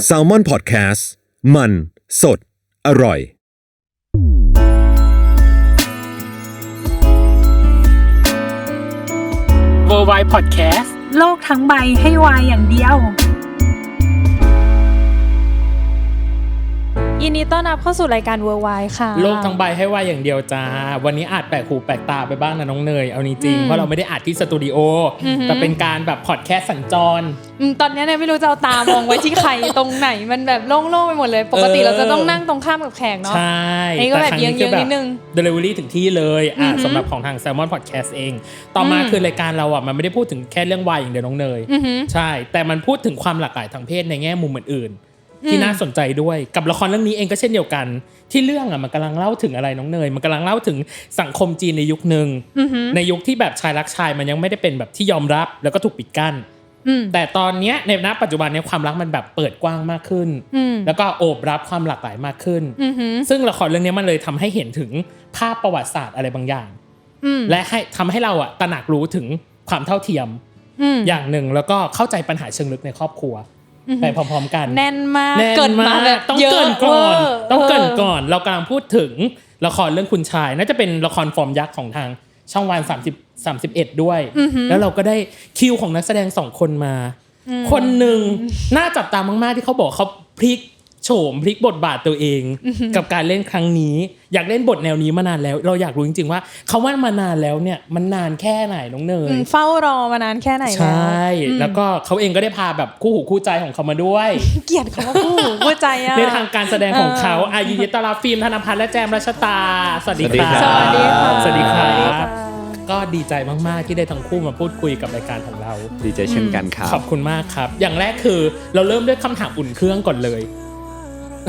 Salmon Podcast มันสดอร่อยWorldwide Podcast โลกทั้งใบให้วายอย่างเดียวยินดีต้อนรับเข้าสู่รายการ Worldwide ค่ะโลกทั้งใบให้ว่าอย่างเดียวจ้าวันนี้อาจแปลกหูแปลกตาไปบ้างนะน้องเนยเอาจริงๆเพราะเราไม่ได้อัดที่สตูดิโอแต่เป็นการแบบพอดแคสต์สัญจรตอนนี้เนี่ยไม่รู้จะเอาตามองไว้ที่ใครตรงไหนมันแบบโล่งๆไปหมดเลยปกติเราจะต้องนั่งตรงข้ามกับแขกเนาะใช่นี่ก็แบบเยื้องๆนิดนึง delivery ถึงที่เลยสำหรับของทาง Salmon Podcast เองต่อมาคือรายการเราอ่ะมันไม่ได้พูดถึงแค่เรื่องวายอย่างเดียวน้องเนยใช่แต่มันพูดถึงความหลากหลายทางเพศในแง่มุมอื่นที่น่าสนใจด้วยกับละครเรื่องนี้เองก็เช่นเดียวกันที่เรื่องอ่ะมันกำลังเล่าถึงอะไรน้องเนยมันกำลังเล่าถึงสังคมจีนในยุคนึงในยุคที่แบบชายรักชายมันยังไม่ได้เป็นแบบที่ยอมรับแล้วก็ถูกปิดกั้นแต่ตอนเนี้ยในณปัจจุบันเนี้ยความรักมันแบบเปิดกว้างมากขึ้นแล้วก็โอบรับความหลากหลายมากขึ้นซึ่งละครเรื่องนี้มันเลยทำให้เห็นถึงภาพประวัติศาสตร์อะไรบางอย่างและให้ทำให้เราอ่ะตระหนักรู้ถึงความเท่าเทียมอย่างหนึ่งแล้วก็เข้าใจปัญหาเชิงลึกในครอบครัวไปพร้อมๆกันแน่นมากเกินมาแบบต้องเกินก่อนเรากำลังพูดถึงละครเรื่องคุณชายน่าจะเป็นละครฟอร์มยักษ์ของทางช่องวัน31ด้วยแล้วเราก็ได้คิวของนักแสดง2คนมาคนหนึ่งน่าจับตามากๆที่เขาบอกเขาพลิกโฉมพลิกบทบาทตัวเองกับการเล่นครั้งนี้อยากเล่นบทแนวนี้มานานแล้วเราอยากรู้จริงๆว่าเขาว่ามานานแล้วเนี่ยมันนานแค่ไหนน้องเนยเฝ้ารอมานานแค่ไหนแล้วใช่แล้วก็เขาเองก็ได้พาแบบคู่หูคู่ใจของเขามาด้วยเกลียดเขาว่าคู่หูคู่ใจอะในทางการแสดงของเขายินดีต้อนรับฟิล์มธนภัทรและแจมรัชตาสวัสดีครับสวัสดีค่ะสวัสดีครับก็ดีใจมากๆที่ได้ทั้งคู่มาพูดคุยกับรายการของเราดีใจเช่นกันครับขอบคุณมากครับอย่างแรกคือเราเริ่มด้วยคำถามอุ่นเครื่องก่อนเลย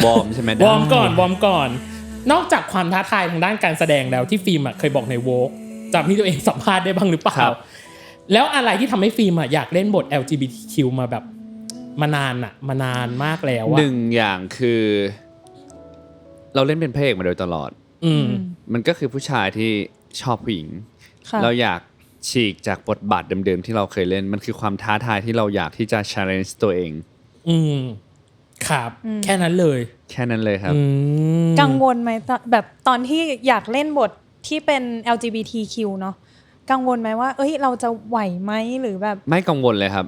วอร์มใช่ไหมวอร์มก่อนนอกจากความท้าทายทางด้านการแสดงแล้วที่ฟิล์มเคยบอกในโวกจำที่ตัวเองสัมภาษณ์ได้บ้างหรือเปล่าแล้วอะไรที่ทำให้ฟิล์มอยากเล่นบท LGBTQ มาแบบมานานมากแล้วหนึ่งอย่างคือเราเล่นเป็นพระเอกมาโดยตลอดมันก็คือผู้ชายที่ชอบผู้หญิงเราอยากฉีกจากบทบาทเดิมๆที่เราเคยเล่นมันคือความท้าทายที่เราอยากที่จะ challenge ตัวเองครับแค่นั้นเลยครับกังวลไหมแบบตอนที่อยากเล่นบทที่เป็น LGBTQ เนาะกังวลไหมว่าเอ้ยเราจะไหวไหมหรือแบบไม่กังวลเลยครับ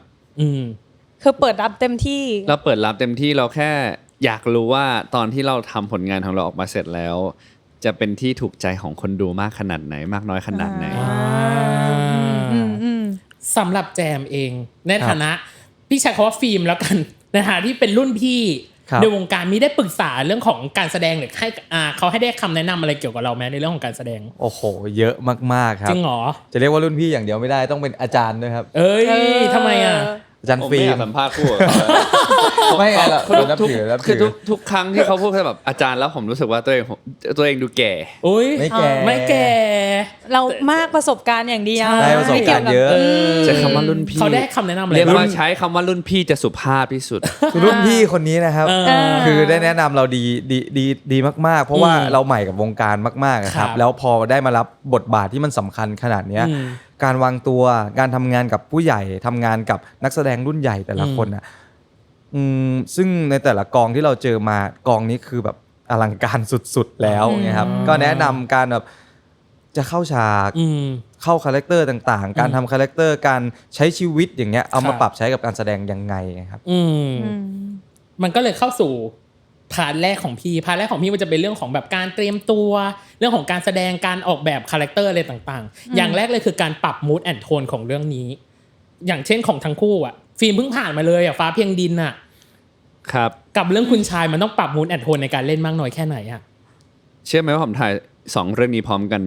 คือเปิดรับเต็มที่เราเปิดรับเต็มที่เราแค่อยากรู้ว่าตอนที่เราทำผลงานของเราออกมาเสร็จแล้วจะเป็นที่ถูกใจของคนดูมากขนาดไหนมากน้อยขนาดไหนสำหรับแจมเองในฐานะพี่ใช้คำว่าฟิล์มแล้วกันในฐานะที่เป็นรุ่นพี่ในวงการมีได้ปรึกษาเรื่องของการแสดงหรือให้เขาให้ได้คำแนะนำอะไรเกี่ยวกับเราไหมในเรื่องของการแสดงโอ้โหเยอะมากๆครับจริงเหรอจะเรียกว่ารุ่นพี่อย่างเดียวไม่ได้ต้องเป็นอาจารย์ด้วยครับเอ้ยทำไมอาจารย์ฟิล์มสัมภาษณ์คู่ไม่คือทุกครั้งที่เขาพูดแบบอาจารย์แล้วผมรู้สึกว่าตัวเองดูแก่ไม่แก่เรามากประสบการณ์อย่างเดียวใช่ประสบการณ์เยอะใช้คำว่ารุ่นพี่เขาได้คำแนะนำอะไรเรียกว่าใช้คำว่ารุ่นพี่จะสุภาพที่สุดรุ่นพี่คนนี้นะครับคือได้แนะนำเราดีมากๆเพราะว่าเราใหม่กับวงการมากๆครับแล้วพอได้มารับบทบาทที่มันสำคัญขนาดนี้การวางตัวการทำงานกับผู้ใหญ่ทำงานกับนักแสดงรุ่นใหญ่แต่ละคนน่ะซึ่งในแต่ละกองที่เราเจอมากองนี้คือแบบอลังการสุดๆแล้วนะครับก็แนะนำการแบบจะเข้าฉากเข้าคาแรคเตอร์ต่างๆการทำคาแรคเตอร์การใช้ชีวิตอย่างเงี้ยเอามาปรับใช้กับการแสดงยังไงครับมันก็เลยเข้าสู่พาร์ทแรกของพี่มันจะเป็นเรื่องของแบบการเตรียมตัวเรื่องของการแสดงการออกแบบคาแรคเตอร์อะไรต่างๆอย่างแรกเลยคือการปรับ mood and tone ของเรื่องนี้อย่างเช่นของทั้งคู่ฟิล์มเพิ่งผ่านมาเลยฟ้าเพียงดินครับกับเรื่องคุณชายมันต้องปรับ mood and tone ในการเล่นมากน้อยแค่ไหนเชื่อไหมว่าผมถ่าย2เรื่องนี้พร้อมกัน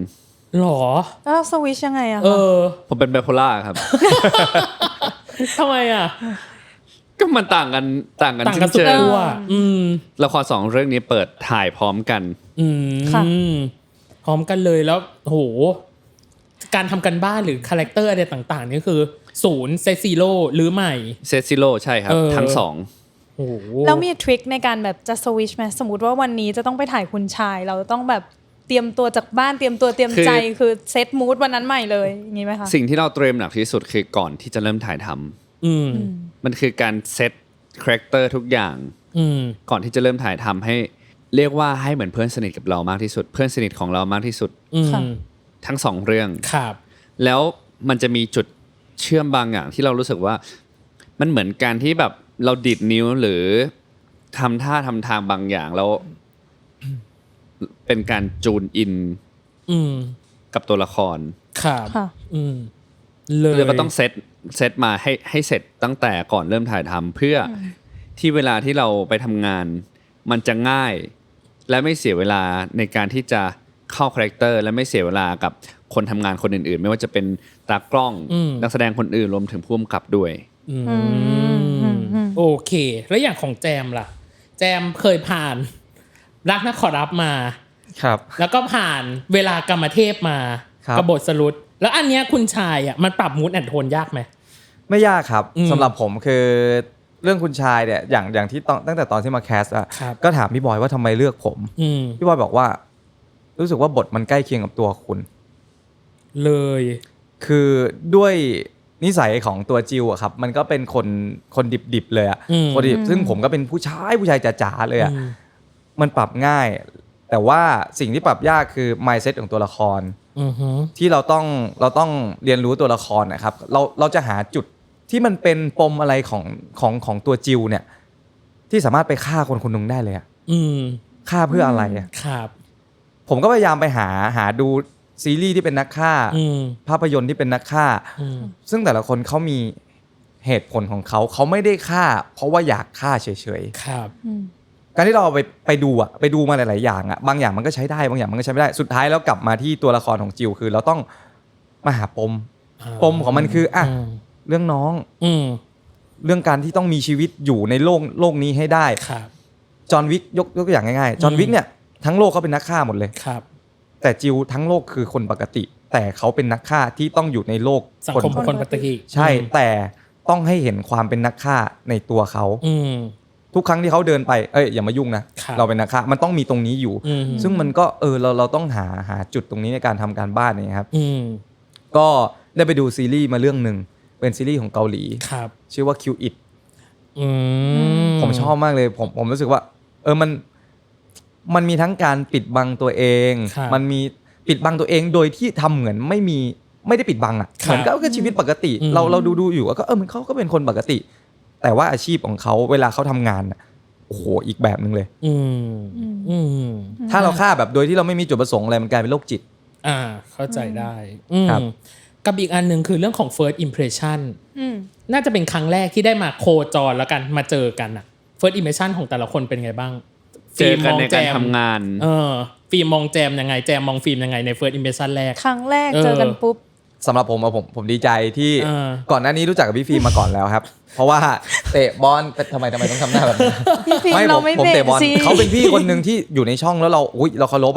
หรอแล้วสวิชยังไงผมเป็นไบโพล่าครับทำไมก็มันต่างกันสุดขั้วละคร2เรื่องนี้เปิดถ่ายพร้อมกันค่ะพร้อมกันเลยแล้วโหการทำกันบ้านหรือคาแรคเตอร์อะไรต่างๆนี่คือ0เซตซีโร่หรือใหม่เซตซีโร่ใช่ครับทั้ง2โอ้แล้วมีทริคในการแบบจะสวิชมั้ยสมมุติว่าวันนี้จะต้องไปถ่ายคุณชายเราต้องแบบเตรียมตัวจากบ้านเตรียมใจคือเซตมูดวันนั้นใหม่เลยอย่างงี้มั้ยคะสิ่งที่เราเตรียมหนักที่สุดคือก่อนที่จะเริ่มถ่ายทำมันคือการเซต คาแรคเตอร์ทุกอย่างก่อนที่จะเริ่มถ่ายทำให้เรียกว่าให้เหมือนเพื่อนสนิทกับเรามากที่สุดเพื่อนสนิทของเรามากที่สุดทั้งสองเรื่องครับแล้วมันจะมีจุดเชื่อมบางอย่างที่เรารู้สึกว่ามันเหมือนการที่แบบเราดีดนิ้วหรือทำท่าทำทางบางอย่างแล้วเป็นการจูนอินกับตัวละครครับเลยก็ต้องเซตมาให้เสร็จตั้งแต่ก่อนเริ่มถ่ายทำเพื่อที่เวลาที่เราไปทำงานมันจะง่ายและไม่เสียเวลาในการที่จะเข้าคาแรคเตอร์และไม่เสียเวลากับคนทำงานคนอื่นๆไม่ว่าจะเป็นตากล้องนักแสดงคนอื่นรวมถึงผู้กำกับด้วยโอเคแล้วอย่างของแจมล่ะแจมเคยผ่านรักนักขอรับมาครับแล้วก็ผ่านเวลากรรมเทพมากับบทสรุปแล้วอันเนี้ยคุณชายอ่ะมันปรับมูดแอนด์โทนยากไหมไม่ยากครับสำหรับผมคือเรื่องคุณชายเนี่ยอย่างที่ตั้งแต่ตอนที่มาแคสอะก็ถามพี่บอยว่าทำไมเลือกผมพี่บอยบอกว่ารู้สึกว่าบทมันใกล้เคียงกับตัวคุณเลยคือด้วยนิสัยของตัวจิวอะครับมันก็เป็นคนดิบๆเลยอะคนดิบซึ่งผมก็เป็นผู้ชายจ๋าๆเลยอะมันปรับง่ายแต่ว่าสิ่งที่ปรับยากคือ mindset ของตัวละครที่เราต้องเรียนรู้ตัวละครนะครับเราจะหาจุดที่มันเป็นปมอะไรของตัวจิวเนี่ยที่สามารถไปฆ่าคนคนนึงได้เลยอะฆ่าเพื่ออะไรอะครับผมก็พยายามไปหาดูซีรีส์ที่เป็นนักฆ่าภาพยนตร์ที่เป็นนักฆ่าซึ่งแต่ละคนเขามีเหตุผลของเขาไม่ได้ฆ่าเพราะว่าอยากฆ่าเฉยๆครับการที่เราไปดูมาหลายๆอย่างอ่ะบางอย่างมันก็ใช้ได้บางอย่างมันก็ใช้ไม่ได้สุดท้ายแล้วกลับมาที่ตัวละครของจิวคือเราต้องมาหาปมของมันคือเรื่องน้องเรื่องการที่ต้องมีชีวิตอยู่ในโลกนี้ให้ได้จอห์นวิกยกตัวอย่างง่ายๆจอห์นวิกเนี่ยทั้งโลกเขาเป็นนักฆ่าหมดเลยแต่จิวทั้งโลกคือคนปกติแต่เขาเป็นนักฆ่าที่ต้องอยู่ในโลกสังคมคนปกติใช่แต่ต้องให้เห็นความเป็นนักฆ่าในตัวเขาทุกครั้งที่เขาเดินไปอย่ามายุ่งนะเราเป็นนักฆ่ามันต้องมีตรงนี้อยู่ซึ่งมันก็เราต้องหาจุดตรงนี้ในการทำการบ้านเนี่ยครับก็ได้ไปดูซีรีส์มาเรื่องนึงเป็นซีรีส์ของเกาหลีชื่อว่า Kill It ผมชอบมากเลยผมรู้สึกว่ามันมีทั้งการปิดบังตัวเองมันมีปิดบังตัวเองโดยที่ทำเหมือนไม่ได้ปิดบังอ่ะเหมือนก็ชีวิตปกติเราดูอยู่ก็เขาก็เป็นคนปกติแต่ว่าอาชีพของเขาเวลาเขาทำงานโอ้โหอีกแบบนึงเลยถ้าเราฆ่าแบบโดยที่เราไม่มีจุดประสงค์อะไรมันกลายเป็นโรคจิตเข้าใจได้กับอีกอันนึงคือเรื่องของ first impression น่าจะเป็นครั้งแรกที่ได้มาโคจรแล้วกันมาเจอกันfirst impression ของแต่ละคนเป็นไงบ้างเจอกันในการทำงานฟิล์มมองแจมยังไงแจมมองฟิล์มยังไงใน first impression แรกครั้งแรกเจอกันปุ๊บสำหรับผมดีใจที่ก่อนหน้านี้รู้จักกับพี่ฟิล์มมาก่อนแล้วครับเพราะว่าเตะบอลทำไมต้องทำหน้าแบบนี้ผมเตะบอลเขาเป็นพี่คนนึงที่อยู่ในช่องแล้วเราเคารพ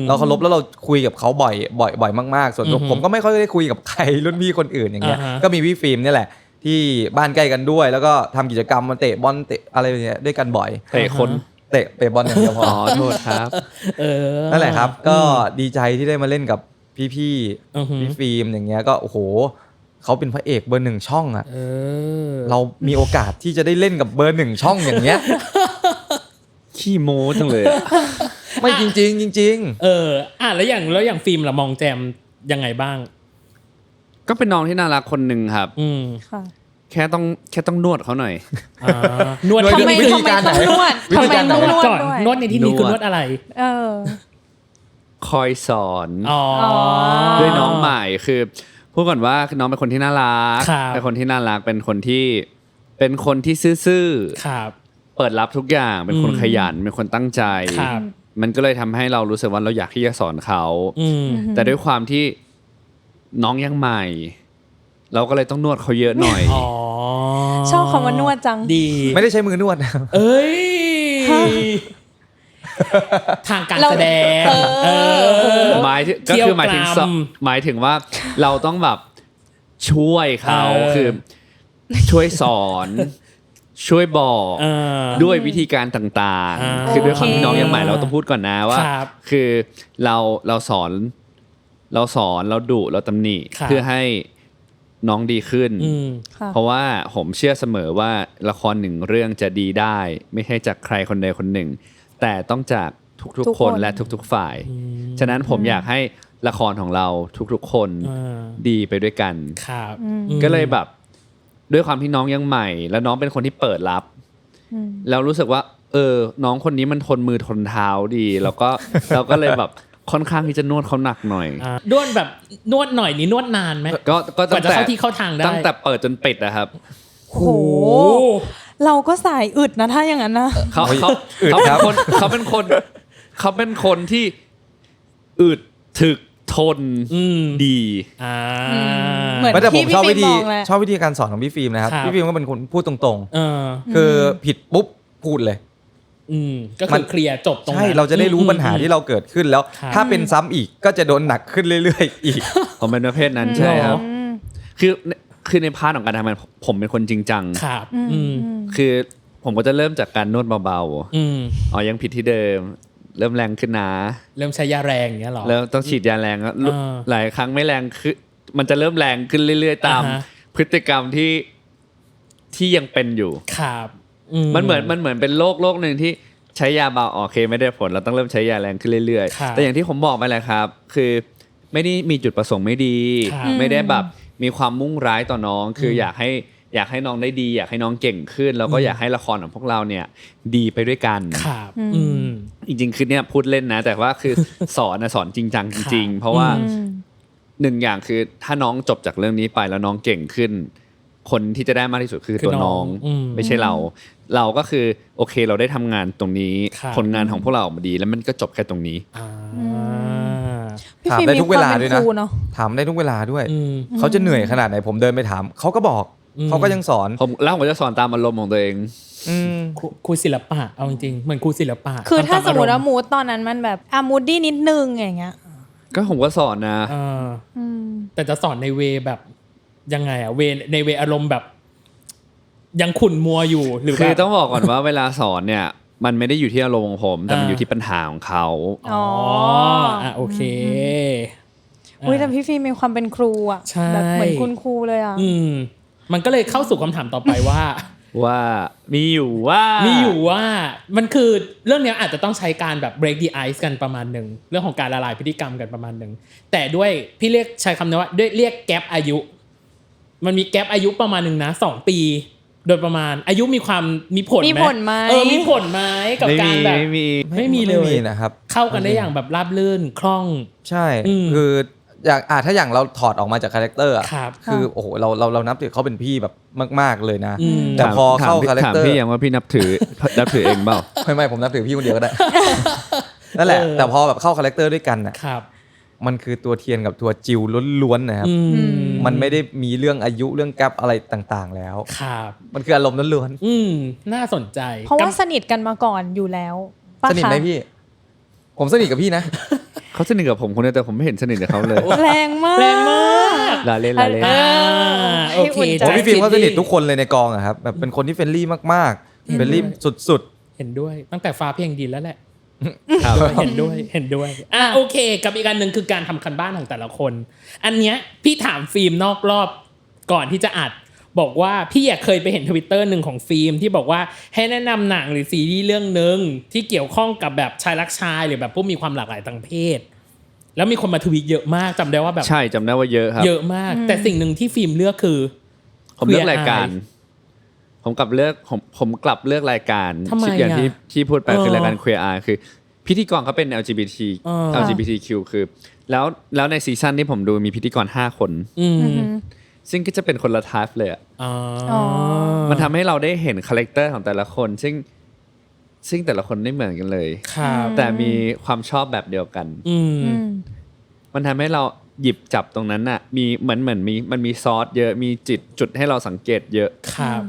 เราเคารพแล้วเราคุยกับเขาบ่อยมากๆส่วนผมก็ไม่ค่อยได้คุยกับใครรุ่นพี่คนอื่นอย่างเงี้ยก็มีพี่ฟิล์มนี่แหละที่บ้านใกล้กันด้วยแล้วก็ทำกิจกรรมมาเตะบอลเตะอะไรอย่างเงี้ยด้วยกันบ่อยเตะคนเตะบอลอย่างเดียวพอโทษครับนั่นแหละครับก็ดีใจที่ได้มาเล่นกับพี่ฟิล์มอย่างเงี้ยก็โอ้โหเขาเป็นพระเอกเบอร์1ช่องอ่ะเรามีโอกาสที่จะได้เล่นกับเบอร์1ช่องอย่างเงี้ยขี้โม้จังเลยไม่จริงแล้วอย่างฟิล์มล่ะมองแจมยังไงบ้างก็เป็นน้องที่น่ารักคนนึงครับค่ะแค่ต้องนวดเขาหน่อยนวดทำไมต้องนวดก่อนนวดในที่นี้คือนวดอะไรคอยสอนด้วยน้องใหม่คือพูดก่อนว่าน้องเป็นคนที่น่ารักเป็นคนที่น่ารักเป็นคนที่ซื่อเปิดรับทุกอย่างเป็นคนขยันเป็นคนตั้งใจมันก็เลยทำให้เรารู้สึกว่าเราอยากที่จะสอนเขาแต่ด้วยความที่น้องยังใหม่เราก็เลยต้องนวดเขาเยอะหน่อยชอบคำว่านวดจังดีไม่ได้ใช้มือนวดนะทางการแสดงหมายถึงว่าเราต้องแบบช่วยเขาคือช่วยสอนช่วยบอกด้วยวิธีการต่างๆคือด้วยความที่น้องยังใหม่เราต้องพูดก่อนนะว่าคือเราสอนเราดุเราตำหนิเพื่อให้ น้องดีขึ้น ค่ะ เพราะว่าผมเชื่อเสมอว่าละครหนึ่งเรื่องจะดีได้ไม่ใช่จากใครคนใดคนหนึ่งแต่ต้องจากทุกๆคนและทุกๆฝ่ายฉะนั้นผมอยากให้ละครของเราทุกๆคนดีไปด้วยกัน ครับ ก็เลยแบบด้วยความที่น้องยังใหม่แล้วน้องเป็นคนที่เปิดรับแล้วรู้สึกว่าน้องคนนี้มันทนมือทนเท้าดีแล้วก็ เราก็เลยแบบค่อนข้างที่จะนวดเขาหนักหน่อยนวดแบบนวดหน่อยนี่นวดนานไหม ก็ กว่าจะเข้าที่เข้าทางได้ตั้งแต่เปิดจนปิดนะครับ โหเราก็สายอึดนะถ้าอย่างนั้นนะเขาเป็นคนที่อึดถึกทนดีเหมือนที่พี่ฟิล์มมองแหละชอบวิธีการสอนของพี่ฟิล์มนะครับพี่ฟิล์มก็เป็นคนพูดตรงๆคือผิดปุ๊บพูดเลยก็คือเคลียร์จบตรงนั้นใช่เราจะได้รู้ปัญหาที่เราเกิดขึ้นแล้วถ้าเป็นซ้ำอีกก็จะโดนหนักขึ้นเรื่อยๆอีกผมเป็นประเภทนั้นใช่ครับคือในพาร์ทของการทำงานผมเป็นคนจริงจังครับคือผมก็จะเริ่มจากการนวดเบาๆยังผิดที่เดิมเริ่มแรงขึ้นนะเริ่มใช้ยาแรงอย่างเงี้ยหรอแล้วต้องฉีดยาแรงหลายครั้งไม่แรงคือมันจะเริ่มแรงขึ้นเรื่อยๆตามพฤติกรรมที่ยังเป็นอยู่ครับมันเหมือนเป็นโรคนึงที่ใช้ยาเบาโอเคไม่ได้ผลเราต้องเริ่มใช้ยาแรงขึ้นเรื่อยๆแต่อย่างที่ผมบอกไปแหละครับคือไม่ได้มีจุดประสงค์ไม่ดีไม่ได้แบบมีความมุ่งร้ายต่อน้องคืออยากให้น้องได้ดีอยากให้น้องเก่งขึ้นแล้วก็อยากให้ละครของพวกเราเนี่ยดีไปด้วยกันครับจริงๆคือเนี่ยพูดเล่นนะแต่ว่าคือสอนจริงจังจริงๆเพราะว่าหนึ่งอย่างคือถ้าน้องจบจากเรื่องนี้ไปแล้วน้องเก่งขึ้นคนที่จะได้มากที่สุดคือตัวน้องไม่ใช่เราก็คือโอเคเราได้ทำงานตรงนี้ผลงานของพวกเราออกมาดีแล้วมันก็จบแค่ตรงนี้ถามได้ทุกเวลาด้วยนะถามได้ทุกเวลาด้วยเขาจะเหนื่อยขนาดไหนผมเดินไปถามเขาก็บอกเขาก็ยังสอนผมจะสอนตามอารมณ์ของตัวเองครูศิลปะเอาจริงๆเหมือนครูศิลปะคือถ้าสมมติว่ามูดตอนนั้นมันแบบมูดดี้นิดนึงอย่างเงี้ยก็ผมก็สอนนะแต่จะสอนในเวแบบยังไงเวในเวอารมณ์แบบยังขุ่นมัวอยู่หรือคือต้องบอกก่อนว่าเวลาสอนเนี่ยมันไม่ได้อยู่ที่อารมณ์ของผมแต่มันอยู่ที่ปัญหาของเขาโอเคแต่พี่ฟิล์มมีความเป็นครูอ่ะแบบเหมือนคุณครูเลยอ่ะมันก็เลยเข้าสู่คำถามต่อไปว่ามีอยู่ว่ามันคือเรื่องนี้อาจจะต้องใช้การแบบ break the ice กันประมาณนึงเรื่องของการละลายพฤติกรรมกันประมาณนึงแต่ด้วยพี่เรียกใช้คำนี้ว่าด้วยเรียกแกปอายุมันมีแกปอายุประมาณนึงนะ2ปีโดยประมาณอายุมีผลไหมมีผลไหมกับการแบบไม่มีเลยนะครับเข้ากันได้อย่างแบบราบรื่นคล่องใช่คืออย่างถ้าอย่างเราถอดออกมาจากคาแรคเตอร์คือโอ้โหเรานับถือเขาเป็นพี่แบบมากๆเลยนะแต่พอเข้าคาแรคเตอร์ถามพี่ยังว่าพี่นับถือเองเปล่าไม่ผมนับถือพี่คนเดียวก็ได้นั่นแหละแต่พอแบบเข้าคาแรคเตอร์ด้วยกันน่ะมันคือตัวเทียนกับตัวจิวล้วนๆนะครับมันไม่ได้มีเรื่องอายุเรื่องแกปอะไรต่างๆแล้วมันคืออารมณ์ล้วนๆน่าสนใจเพราะว่าสนิทกันมาก่อนอยู่แล้วสนิทไหมพี่ผมสนิทกับพี่นะเขาสนิทกับผมคนเดียวแต่ผมไม่เห็นสนิทกับเขาเลยแรงมากลาเล่นโอเคพี่ฟิล์มเขาสนิททุกคนเลยในกองอะครับแบบเป็นคนที่เฟรนลี่มากๆเฟรนลี่สุดๆเห็นด้วยตั้งแต่ฟ้าเพียงดินแล้วแหละเห็นด้วยโอเคกับอีกอันนึงคือการทำคันบ้านของแต่ละคนอันเนี้ยพี่ถามฟิล์มนอกรอบก่อนที่จะอัดบอกว่าพี่เคยไปเห็น Twitter นึงของฟิล์มที่บอกว่าให้แนะนำหนังหรือซีรีส์เรื่องนึงที่เกี่ยวข้องกับแบบชายรักชายหรือแบบผู้มีความหลากหลายทางเพศแล้วมีคนมาทวีตเยอะมากจำได้ว่าแบบใช่จำได้ว่าเยอะครับเยอะมากแต่สิ่งนึงที่ฟิล์มเลือกคือผมเลือกรายการผมกลับเลือกรายการอย่างที่พูดไปคือรายการ Queer Eye คือพิธีกรเขาเป็น LGBTQ คือแล้วในซีซั่นที่ผมดูมีพิธีกร5คนซึ่งก็จะเป็นคนละไทป์เลยมันทำให้เราได้เห็นคาแรคเตอร์ของแต่ละคนซึ่งแต่ละคนไม่เหมือนกันเลยแต่มีความชอบแบบเดียวกันมันทำให้เราหยิบจับตรงนั้นน่ะมีเหมือนมันมีซอสเยอะมีจุดให้เราสังเกตเยอะครับ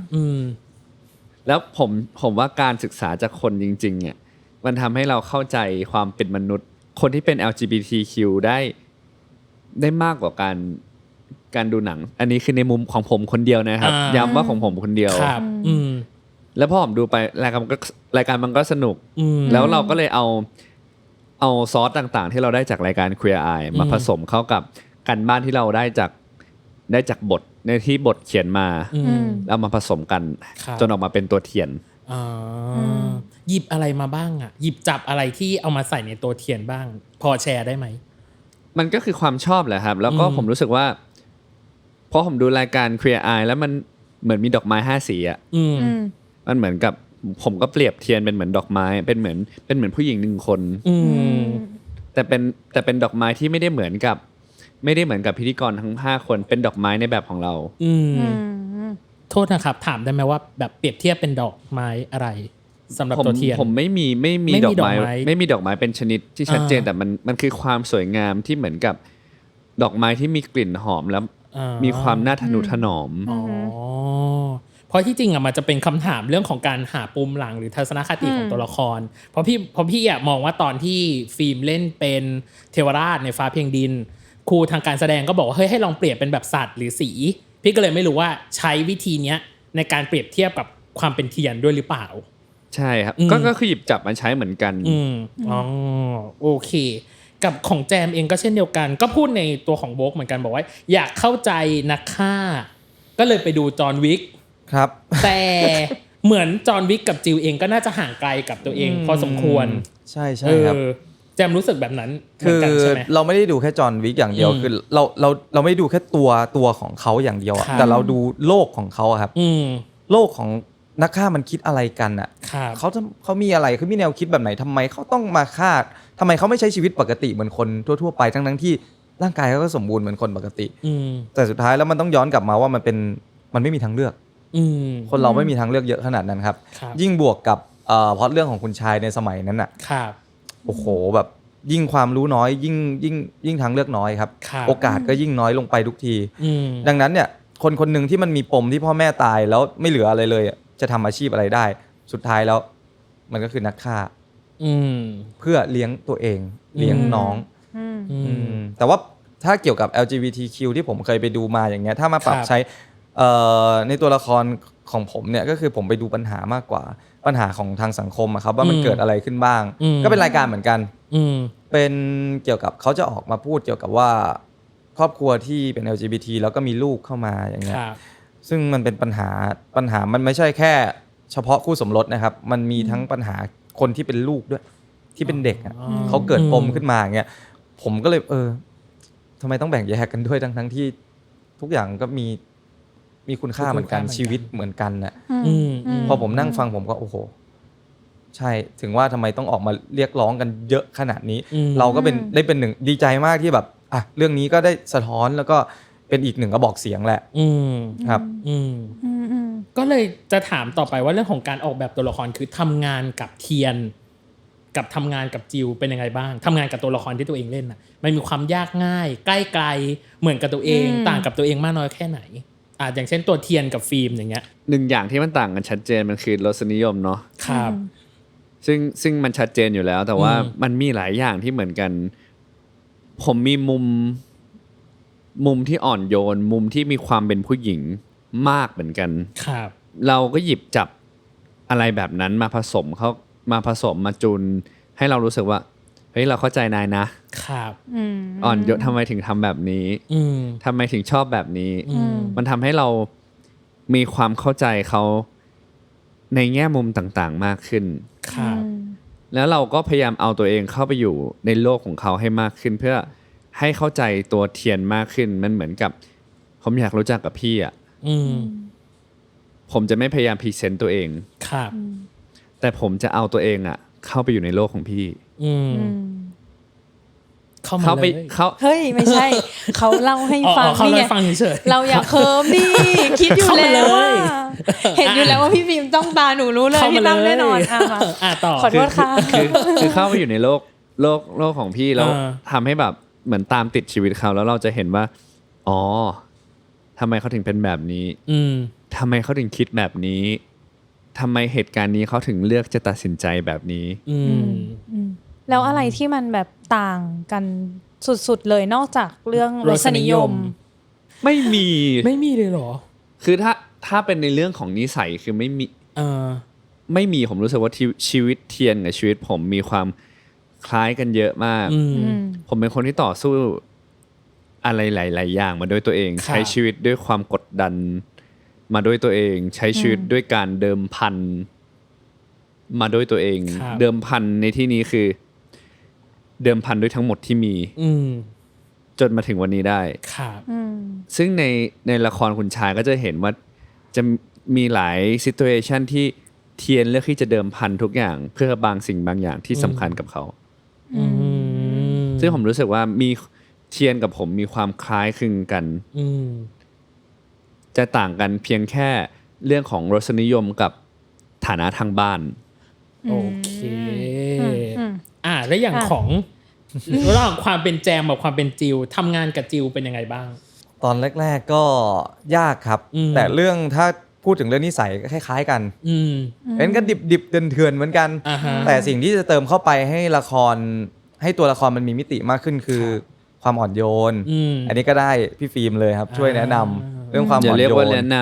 แล้วผมว่าการศึกษาจากคนจริงๆเนี่ยมันทำให้เราเข้าใจความเป็นมนุษย์คนที่เป็น LGBTQ ได้มากกว่าการดูหนังอันนี้คือในมุมของผมคนเดียวนะครับย้ำว่าของผมคนเดียวแล้วพอผมดูไปรายการมันก็สนุกแล้วเราก็เลยเอาซอสต่างๆที่เราได้จากรายการ Queer Eye มาผสมเข้ากับการบ้านที่เราได้จากบท ในที่บทเขียนมา แล้วมาผสมกัน ครับ จนออกมาเป็นตัวเทียน หยิบอะไรมาบ้างอ่ะหยิบจับอะไรที่เอามาใส่ในตัวเทียนบ้าง พอแชร์ได้ไหม มันก็คือความชอบแหละครับ แล้วก็ผมรู้สึกว่าพอผมดูรายการ Queer Eye แล้วมันเหมือนมีดอกไม้5สีอ่ะมันเหมือนกับผมก็เปรียบเทียนเป็นเหมือนดอกไม้เป็นเหมือนผู้หญิง1คนแต่เป็นดอกไม้ที่ไม่ได้เหมือนกับพิธีกรทั้ง5คนเป็นดอกไม้ในแบบของเราโทษนะครับถามได้ไหมว่าแบบเปรียบเทียบเป็นดอกไม้อะไรสำหรับตัวเทียนผมไม่มีดอกไม้ไม่มีดอกไม้เป็นชนิดที่ชัดเจนแต่มันคือความสวยงามที่เหมือนกับดอกไม้ที่มีกลิ่นหอมแล้วมีความน่าทนุถนอมเพราะที่จริงอ่ะมันจะเป็นคำถามเรื่องของการหาปุ่มหลังหรือทัศนคติของตัวละครเพราะพี่อ่ะมองว่าตอนที่ฟิล์มเล่นเป็นเทวราชในฟ้าเพียงดินครูทางการแสดงก็บอกว่าเฮ้ยให้ลองเปรียบเป็นแบบสัตว์หรือสีพี่ก็เลยไม่รู้ว่าใช้วิธีเนี้ยในการเปรียบเทียบกับความเป็นเทียนด้วยหรือเปล่าใช่ครับก็คือหยิบจับมาใช้เหมือนกันโอเคกับของแจมเองก็เช่นเดียวกันก็พูดในตัวของโบกเหมือนกันบอกว่าอยากเข้าใจนักฆ่าก็เลยไปดูจอห์นวิกครับแต่เหมือนจอห์นวิกกับจิลเองก็น่าจะห่างไกลกับตัวเองพอสมควรใช่ใช่ครับแจมรู้สึกแบบนั้นเหมือนกันใช่ไหมเราไม่ได้ดูแค่จอห์นวิกอย่างเดียวคือเราไม่ได้ดูแค่ตัวของเขาอย่างเดียวแต่เราดูโลกของเขาครับโลกของนักฆ่ามันคิดอะไรกันอ่ะเขามีอะไรคือมีแนวคิดแบบไหนทำไมเขาต้องมาฆ่าทำไมเขาไม่ใช้ชีวิตปกติเหมือนคนทั่วๆไปทั้งที่ร่างกายเขาก็สมบูรณ์เหมือนคนปกติแต่สุดท้ายแล้วมันต้องย้อนกลับมาว่ามันไม่มีทางเลือกคนเราไม่มีทางเลือกเยอะขนาดนั้นครับยิ่งบวกกับพล็อตเรื่องของคุณชายในสมัยนั้นอ่ะโอ้โหแบบยิ่งความรู้น้อยยิ่งทางเลือกน้อยครับโอกาสก็ยิ่งน้อยลงไปทุกทีดังนั้นเนี่ยคนหนึ่งที่มันมีปมที่พ่อแม่ตายแล้วไม่เหลืออะไรเลยจะทำอาชีพอะไรได้สุดท้ายแล้วมันก็คือนักฆ่าเพื่อเลี้ยงตัวเองเลี้ยงน้องแต่ว่าถ้าเกี่ยวกับ LGBTQ ที่ผมเคยไปดูมาอย่างเงี้ยถ้ามาปรับใช้ในตัวละครของผมเนี่ยก็คือผมไปดูปัญหามากกว่าปัญหาของทางสังคมครับว่ามันเกิดอะไรขึ้นบ้างก็เป็นรายการเหมือนกันเป็นเกี่ยวกับเขาจะออกมาพูดเกี่ยวกับว่าครอบครัวที่เป็น LGBT แล้วก็มีลูกเข้ามาอย่างเงี้ยซึ่งมันเป็นปัญหามันไม่ใช่แค่เฉพาะคู่สมรสนะครับมันมีทั้งปัญหาคนที่เป็นลูกด้วยที่เป็นเด็กเขาเกิดปมขึ้นมาอย่างเงี้ยผมก็เลยทำไมต้องแบ่งแยกกันด้วยทั้งที่ทุกอย่างก็มีคุณค่าเหมือนกันชีวิตเหมือนกันน่ะพอผมนั่งฟังผมก็โอ้โหใช่ถึงว่าทำไมต้องออกมาเรียกร้องกันเยอะขนาดนี้เราก็ได้เป็นหนึ่งดีใจมากที่แบบเรื่องนี้ก็ได้สะท้อนแล้วก็เป็นอีกหนึ่งกระบอกเสียงแหละครับก็เลยจะถามต่อไปว่าเรื่องของการออกแบบตัวละครคือทำงานกับเทียนกับทำงานกับจิวเป็นยังไงบ้างทำงานกับตัวละครที่ตัวเองเล่นน่ะมันมีความยากง่ายใกล้ไกลเหมือนกับตัวเองต่างกับตัวเองมากน้อยแค่ไหนอย่างเช่นตัวเทียนกับฟิล์มอย่างเงี้ยหนึ่งอย่างที่มันต่างกันชัดเจนมันคือรสนิยมเนาะครับซึ่งมันชัดเจนอยู่แล้วแต่ว่ามันมีหลายอย่างที่เหมือนกันผมมีมุมที่อ่อนโยนมุมที่มีความเป็นผู้หญิงมากเหมือนกันครับเราก็หยิบจับอะไรแบบนั้นมาผสมมาจูนให้เรารู้สึกว่าเฮ้ยเราเข้าใจนายนะครับอ่อนโยนทำไมถึงทำแบบนี้ทำไมถึงชอบแบบนี้มันทำให้เรามีความเข้าใจเขาในแง่มุมต่างๆมากขึ้นครับแล้วเราก็พยายามเอาตัวเองเข้าไปอยู่ในโลกของเขาให้มากขึ้นเพื่อให้เข้าใจตัวเทียนมากขึ้นมันเหมือนกับผมอยากรู้จักกับพี่อ่ะผมจะไม่พยายามพรีเซนต์ตัวเองครับแต่ผมจะเอาตัวเองอ่ะเข้าไปอยู่ในโลกของพี่เข้าไปเฮ้ยไม่ใช่เขาเล่าให้ฟังนี่ไงเราอยากเคิร์มดิคิดอยู่แล้วว่าเห็นอยู่แล้วว่าพี่ฟิล์มจ้องตาหนูรู้เลยพี่ตั้มแน่นอนต่อขอโทษค่ะคือเข้าไปอยู่ในโลกของพี่แล้วทำให้แบบเหมือนตามติดชีวิตเขาแล้วเราจะเห็นว่าอ๋อทำไมเขาถึงเป็นแบบนี้ทำไมเขาถึงคิดแบบนี้ทำไมเหตุการณ์นี้เขาถึงเลือกจะตัดสินใจแบบนี้แล้วอะไรที่มันแบบต่างกันสุดๆเลยนอกจากเรื่องรสนิยมไม่มีเลยเหรอคือถ้าเป็นในเรื่องของนิสัยคือไม่มีผมรู้สึกว่าชีวิตเทียนกับชีวิตผมมีความคล้ายกันเยอะมากผมเป็นคนที่ต่อสู้อะไรหลายๆอย่างมาด้วยตัวเองใช้ชีวิตด้วยความกด ดันมาด้วยตัวเองใช้ชีวิตด้วยการเดิมพันมาด้วยตัวเองเดิมพันในที่นี้คือเดิมพันด้วยทั้งหมดที่มีจนมาถึงวันนี้ได้ครับซึ่งในละครคุณชายก็จะเห็นว่าจะมีหลายซิทูเอชันที่เทียนเลือกที่จะเดิมพันทุกอย่างเพื่อบางสิ่งบางอย่างที่สำคัญกับเขาซึ่งผมรู้สึกว่ามีเทียนกับผมมีความคล้ายคลึงกันจะต่างกันเพียงแค่เรื่องของรสนิยมกับฐานะทางบ้านโอเคแล้วอย่างของระหว่างความเป็นแจมกับความเป็นจิวทำงานกับจิวเป็นยังไงบ้างตอนแรกๆก็ยากครับแต่เรื่องถ้าพูดถึงเรื่องนิสัยก็คล้ายๆกันเป็นก็ดิบๆเถื่อนๆเหมือนกันแต่สิ่งที่จะเติมเข้าไปให้ละครให้ตัวละครมันมีมิติมากขึ้นคือความอ่อนโยนอันนี้ก็ได้พี่ฟิล์มเลยครับช่วยแนะนำเรื่องความอ่อนโยนอย่าเรียกว่าแนะน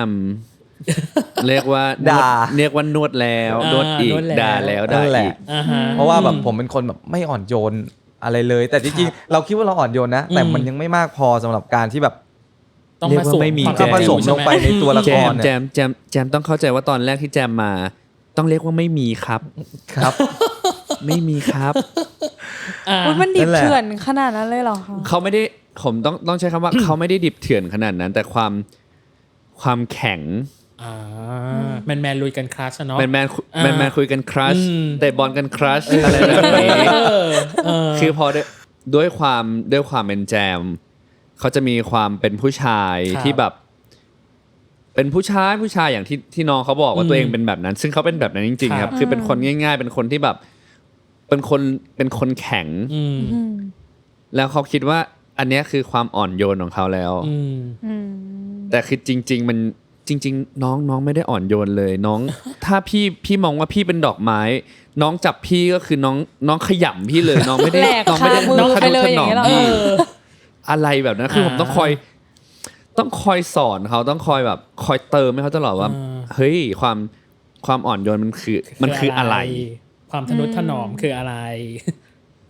ำเรียกว่าด่าเรียกว่านวดแล้วนวดอีกด่าแล้วด่าอีกเพราะว่าแบบผมเป็นคนแบบไม่อ่อนโยนอะไรเลยแต่จริงๆเราคิดว่าเราอ่อนโยนนะแต่มันยังไม่มากพอสำหรับการที่แบบต้องมาผสมลงไปในตัวละครแจมต้องเข้าใจว่าตอนแรกที่แจมมาต้องเรียกว่าไม่มีครับไม่มีครับมันดิบเถื่อนขนาดนั้นเลยเหรอคะเขาไม่ได้ผมต้องใช้คำว่า เขาไม่ได้ดิบเถื่อนขนาดนั้นแต่ความแข็งแมนลุยกันครัชเนาะแมนคุยกันครัชแต่บอลกันครัชอะไรแบบนี้คือพอด้วยความเป็นแจมเขาจะมีความเป็นผู้ชายที่แบบเป็นผู้ชายอย่างที่น้องเขาบอกว่าตัวเองเป็นแบบนั้นซึ่งเขาเป็นแบบนั้นจริงๆครับคือเป็นคนง่ายๆเป็นคนที่แบบเป็นคนแข็งแล้วเขาคิดว่าอันนี้คือความอ่อนโยนของเขาแล้วแต่คือจริงๆมันจริงๆน้องไม่ได้อ่อนโยนเลยน้องถ้าพี่มองว่าพี่เป็นดอกไม้น้องจับพี่ก็คือน้องขยำพี่เลยน้องไม่ได้น้องขนุถนอมพี่อะไรแบบนั้นคือผมต้องคอยสอนเขาต้องคอยแบบคอยเติมให้เขาตลอดว่าเฮ้ยความอ่อนโยนมันคืออะไรความทนุถนอมคืออะไร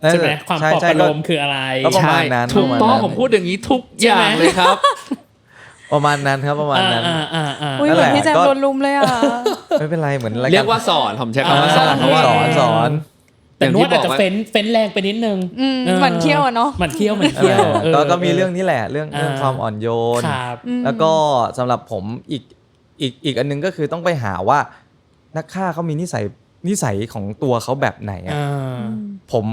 ใช่ไหมความปลอบประโลมคืออะไรใช่ถูกต้องผมพูดอย่างนี้ทุกอย่างเลยครับประมาณนั้นครับประมาณนั้นอุ้ยเหมือนพี่แจมโดนลุมเลยอ่ะไม่เป็นไรเหมือนเรียกว่าสอนผมใช้คำว่าสอนเพราะว่าสอนแต่นวดอาจจะเฟ้นแรงไปนิดนึงเหมือนเคี้ยวเนาะเหมือนเคี้ยวก็มีเรื่องนี้แหละเรื่องความอ่อนโยนแล้วก็สำหรับผมอีกอันนึงก็คือต้องไปหาว่านักฆ่าเขามีนิสัยของตัวเขาแบบไหนผม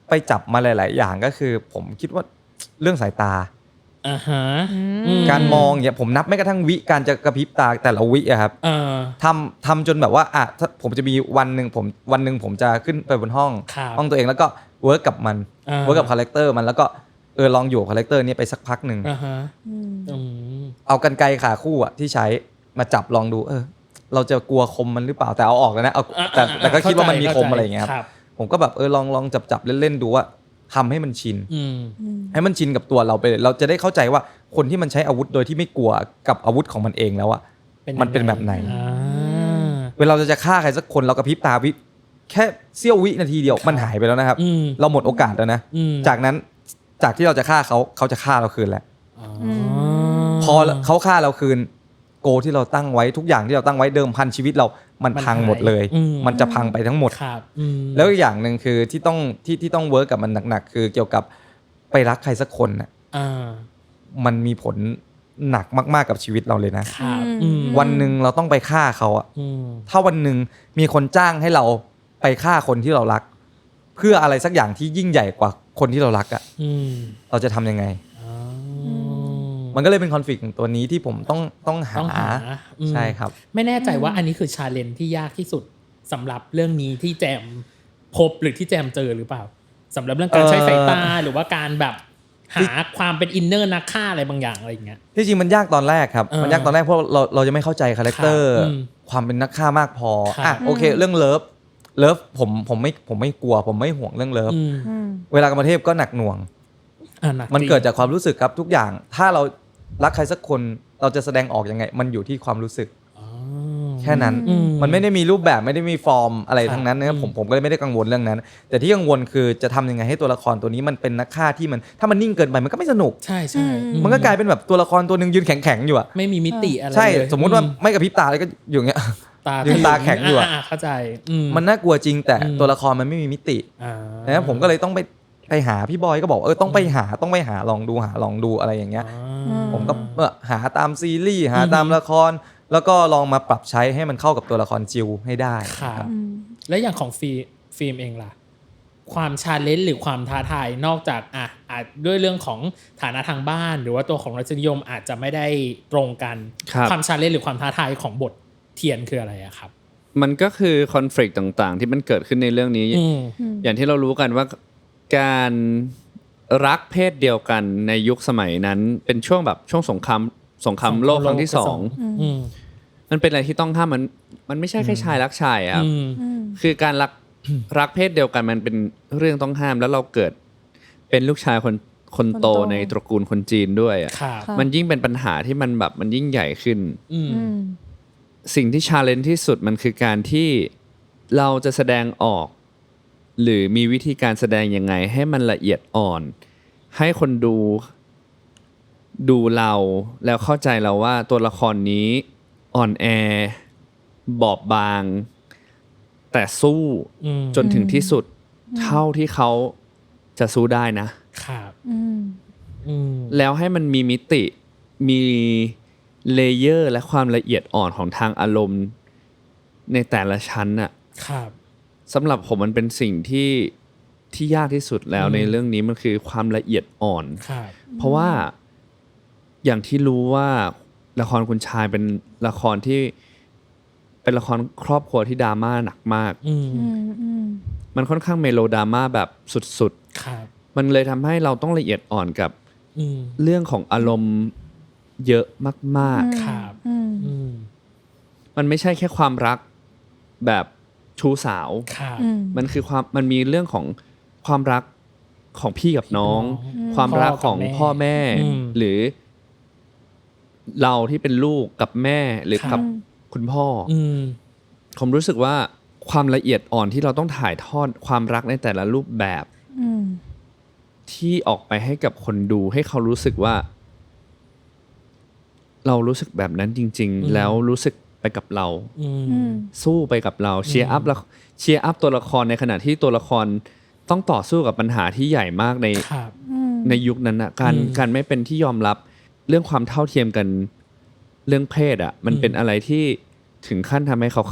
ไปจับมาหลายๆอย่างก็คือผมคิดว่าเรื่องสายตาการมองเนี่ยผมนับไม่กระทั่งวิการจะกระพริบตาแต่ละวิอะครับทำจนแบบว่าถ้าผมจะมีวันหนึ่งผมจะขึ้นไปบนห้องตัวเองแล้วก็เวิร์กกับมันเวิร์กกับคาแรคเตอร์มันแล้วก็ลองอยู่คาแรคเตอร์นี้ไปสักพักหนึ่งเอากรรไกรขาคู่อะที่ใช้มาจับลองดูเราจะกลัวคมมันหรือเปล่าแต่เอาออกแล้วนะแต่ก็คิดว่ามันมีคมอะไรอย่างเงี้ยครับผมก็แบบลองจับเล่นๆดูว่าทำให้มันชินให้มันชินกับตัวเราไปเลยเราจะได้เข้าใจว่าคนที่มันใช้อาวุธโดยที่ไม่กลัวกับอาวุธของมันเองแล้วอะมันเป็นแบบไหนเวลาเราจะฆ่าใครสักคนเรากระพริบตาแค่เสี้ยววินาทีเดียวมันหายไปแล้วนะครับเราหมดโอกาสแล้วนะจากที่เราจะฆ่าเขาจะฆ่าเราคืนแล้วพอเขาฆ่าเราคืนโกที่เราตั้งไว้ทุกอย่างที่เราตั้งไว้เดิมพันชีวิตเรามันพังหมดเลยมันจะพังไปทั้งหมดแล้วอีกอย่างนึงคือที่ต้องเวิร์กกับมันหนักๆคือเกี่ยวกับไปรักใครสักคนน่ะมันมีผลหนักมากๆกับชีวิตเราเลยนะวันนึงเราต้องไปฆ่าเขาอ่ะถ้าวันนึงมีคนจ้างให้เราไปฆ่าคนที่เรารักเพื่ออะไรสักอย่างที่ยิ่งใหญ่กว่าคนที่เรารักอ่ะเราจะทำยังไงมันก็เลยเป็นคอนฟลิกต์ตัวนี้ที่ผมต้องหาใช่ครับไม่แน่ใจว่าอันนี้คือชาเลนจ์ที่ยากที่สุดสำหรับเรื่องนี้ที่แจมพบหรือที่แจมเจอหรือเปล่าสำหรับเรื่องการใช้สายตาหรือว่าการแบบหาความเป็นอินเนอร์นักฆ่าอะไรบางอย่างอะไรอย่างเงี้ยที่จริงมันยากตอนแรกครับมันยากตอนแรกเพราะเราจะไม่เข้าใจคาแรคเตอร์ความเป็นนักฆ่ามากพอโอเคเรื่องเลิฟผมไม่กลัวผมไม่ห่วงเรื่องเลิฟเวลากรรมเทพก็หนักหน่วงมันเกิดจากความรู้สึกครับทุกอย่างถ้าเรารักใครสักคนเราจะแสดงออกยังไงมันอยู่ที่ความรู้สึก แค่นั้นมันไม่ได้มีรูปแบบไม่ได้มีฟอร์มอะไรทั้งนั้นนะครับผมก็เลยไม่ได้กังวลเรื่องนั้นแต่ที่กังวลคือจะทำยังไงให้ตัวละครตัวนี้มันเป็นนักฆ่าที่มันถ้ามันนิ่งเกินไปมันก็ไม่สนุกใช่มันก็กลายเป็นแบบตัวละครตัวนึงยืนแข็งๆอยู่อะไม่มีมิติอะไรใช่สมมุติว่าไม่กระพริบตาเลยก็อยู่เงี้ยยืนตาแข็งอยู่อะเข้าใจมันน่ากลัวจริงแต่ตัวละครมันไม่มีมิตินะผมก็เลยต้องไปหาพี่บอยก็บอกต้องไปหาลองดูอะไรอย่างเงี้ยผมก็หาตามซีรีส์หาตามละครแล้วก็ลองมาปรับใช้ให้มันเข้ากับตัวละครจิวให้ได้ครับแล้วอย่างของฟิล์มเองล่ะความชาเลนจ์หรือความท้าทายนอกจากด้วยเรื่องของฐานะทางบ้านหรือว่าตัวของรสนิยมอาจจะไม่ได้ตรงกันความชาเลนจ์หรือความท้าทายของบทเทียนคืออะไรอะครับมันก็คือคอนฟลิกต์ต่างๆที่มันเกิดขึ้นในเรื่องนี้อย่างที่เรารู้กันว่าการรักเพศเดียวกันในยุคสมัยนั้นเป็นช่วงสงครามโลกครั้งที่2มันเป็นอะไรที่ต้องห้ามมันไม่ใช่แค่ชายรักชายครับคือการรักเพศเดียวกันมันเป็นเรื่องต้องห้ามแล้วเราเกิดเป็นลูกชายคนโตในตระกูลคนจีนด้วยอ่ะมันยิ่งเป็นปัญหาที่มันยิ่งใหญ่ขึ้นสิ่งที่ชาเลนจ์ที่สุดมันคือการที่เราจะแสดงออกหรือมีวิธีการแสดงยังไงให้มันละเอียดอ่อนให้คนดูเราแล้วเข้าใจเราว่าตัวละครนี้อ่อนแอบอบบางแต่สู้จนถึงที่สุดเท่าที่เขาจะสู้ได้นะครับแล้วให้มันมีมิติมีเลเยอร์และความละเอียดอ่อนของทางอารมณ์ในแต่ละชั้นน่ะครับสำหรับผมมันเป็นสิ่งที่ยากที่สุดแล้วในเรื่องนี้มันคือความละเอียดอ่อนเพราะว่าอย่างที่รู้ว่าละครคุณชายเป็นละครที่เป็นละครครอบครัวที่ดราม่าหนักมากมันค่อนข้างเมโลดราม่าแบบสุดๆมันเลยทำให้เราต้องละเอียดอ่อนกับเรื่องของอารมณ์เยอะมากๆมันไม่ใช่แค่ความรักแบบชู้สาวมันคือมันมีเรื่องของความรักของพี่กับน้องความรักของพ่อแม่หรือเราที่เป็นลูกกับแม่หรือกับคุณพ่อผมรู้สึกว่าความละเอียดอ่อนที่เราต้องถ่ายทอดความรักในแต่ละรูปแบบที่ออกไปให้กับคนดูให้เขารู้สึกว่าเรารู้สึกแบบนั้นจริงๆแล้วรู้สึกไปกับเราสู้ไปกับเราเชียร์อัพตัวละครในขณะที่ตัวละครต้องต่อสู้กับปัญหาที่ใหญ่มากในยุคนั้นนะการไม่เป็นที่ยอมรับเรื่องความเท่าเทียมกันเรื่องเพศอ่ะมันเป็นอะไรที่ถึงขั้นทำให้เขา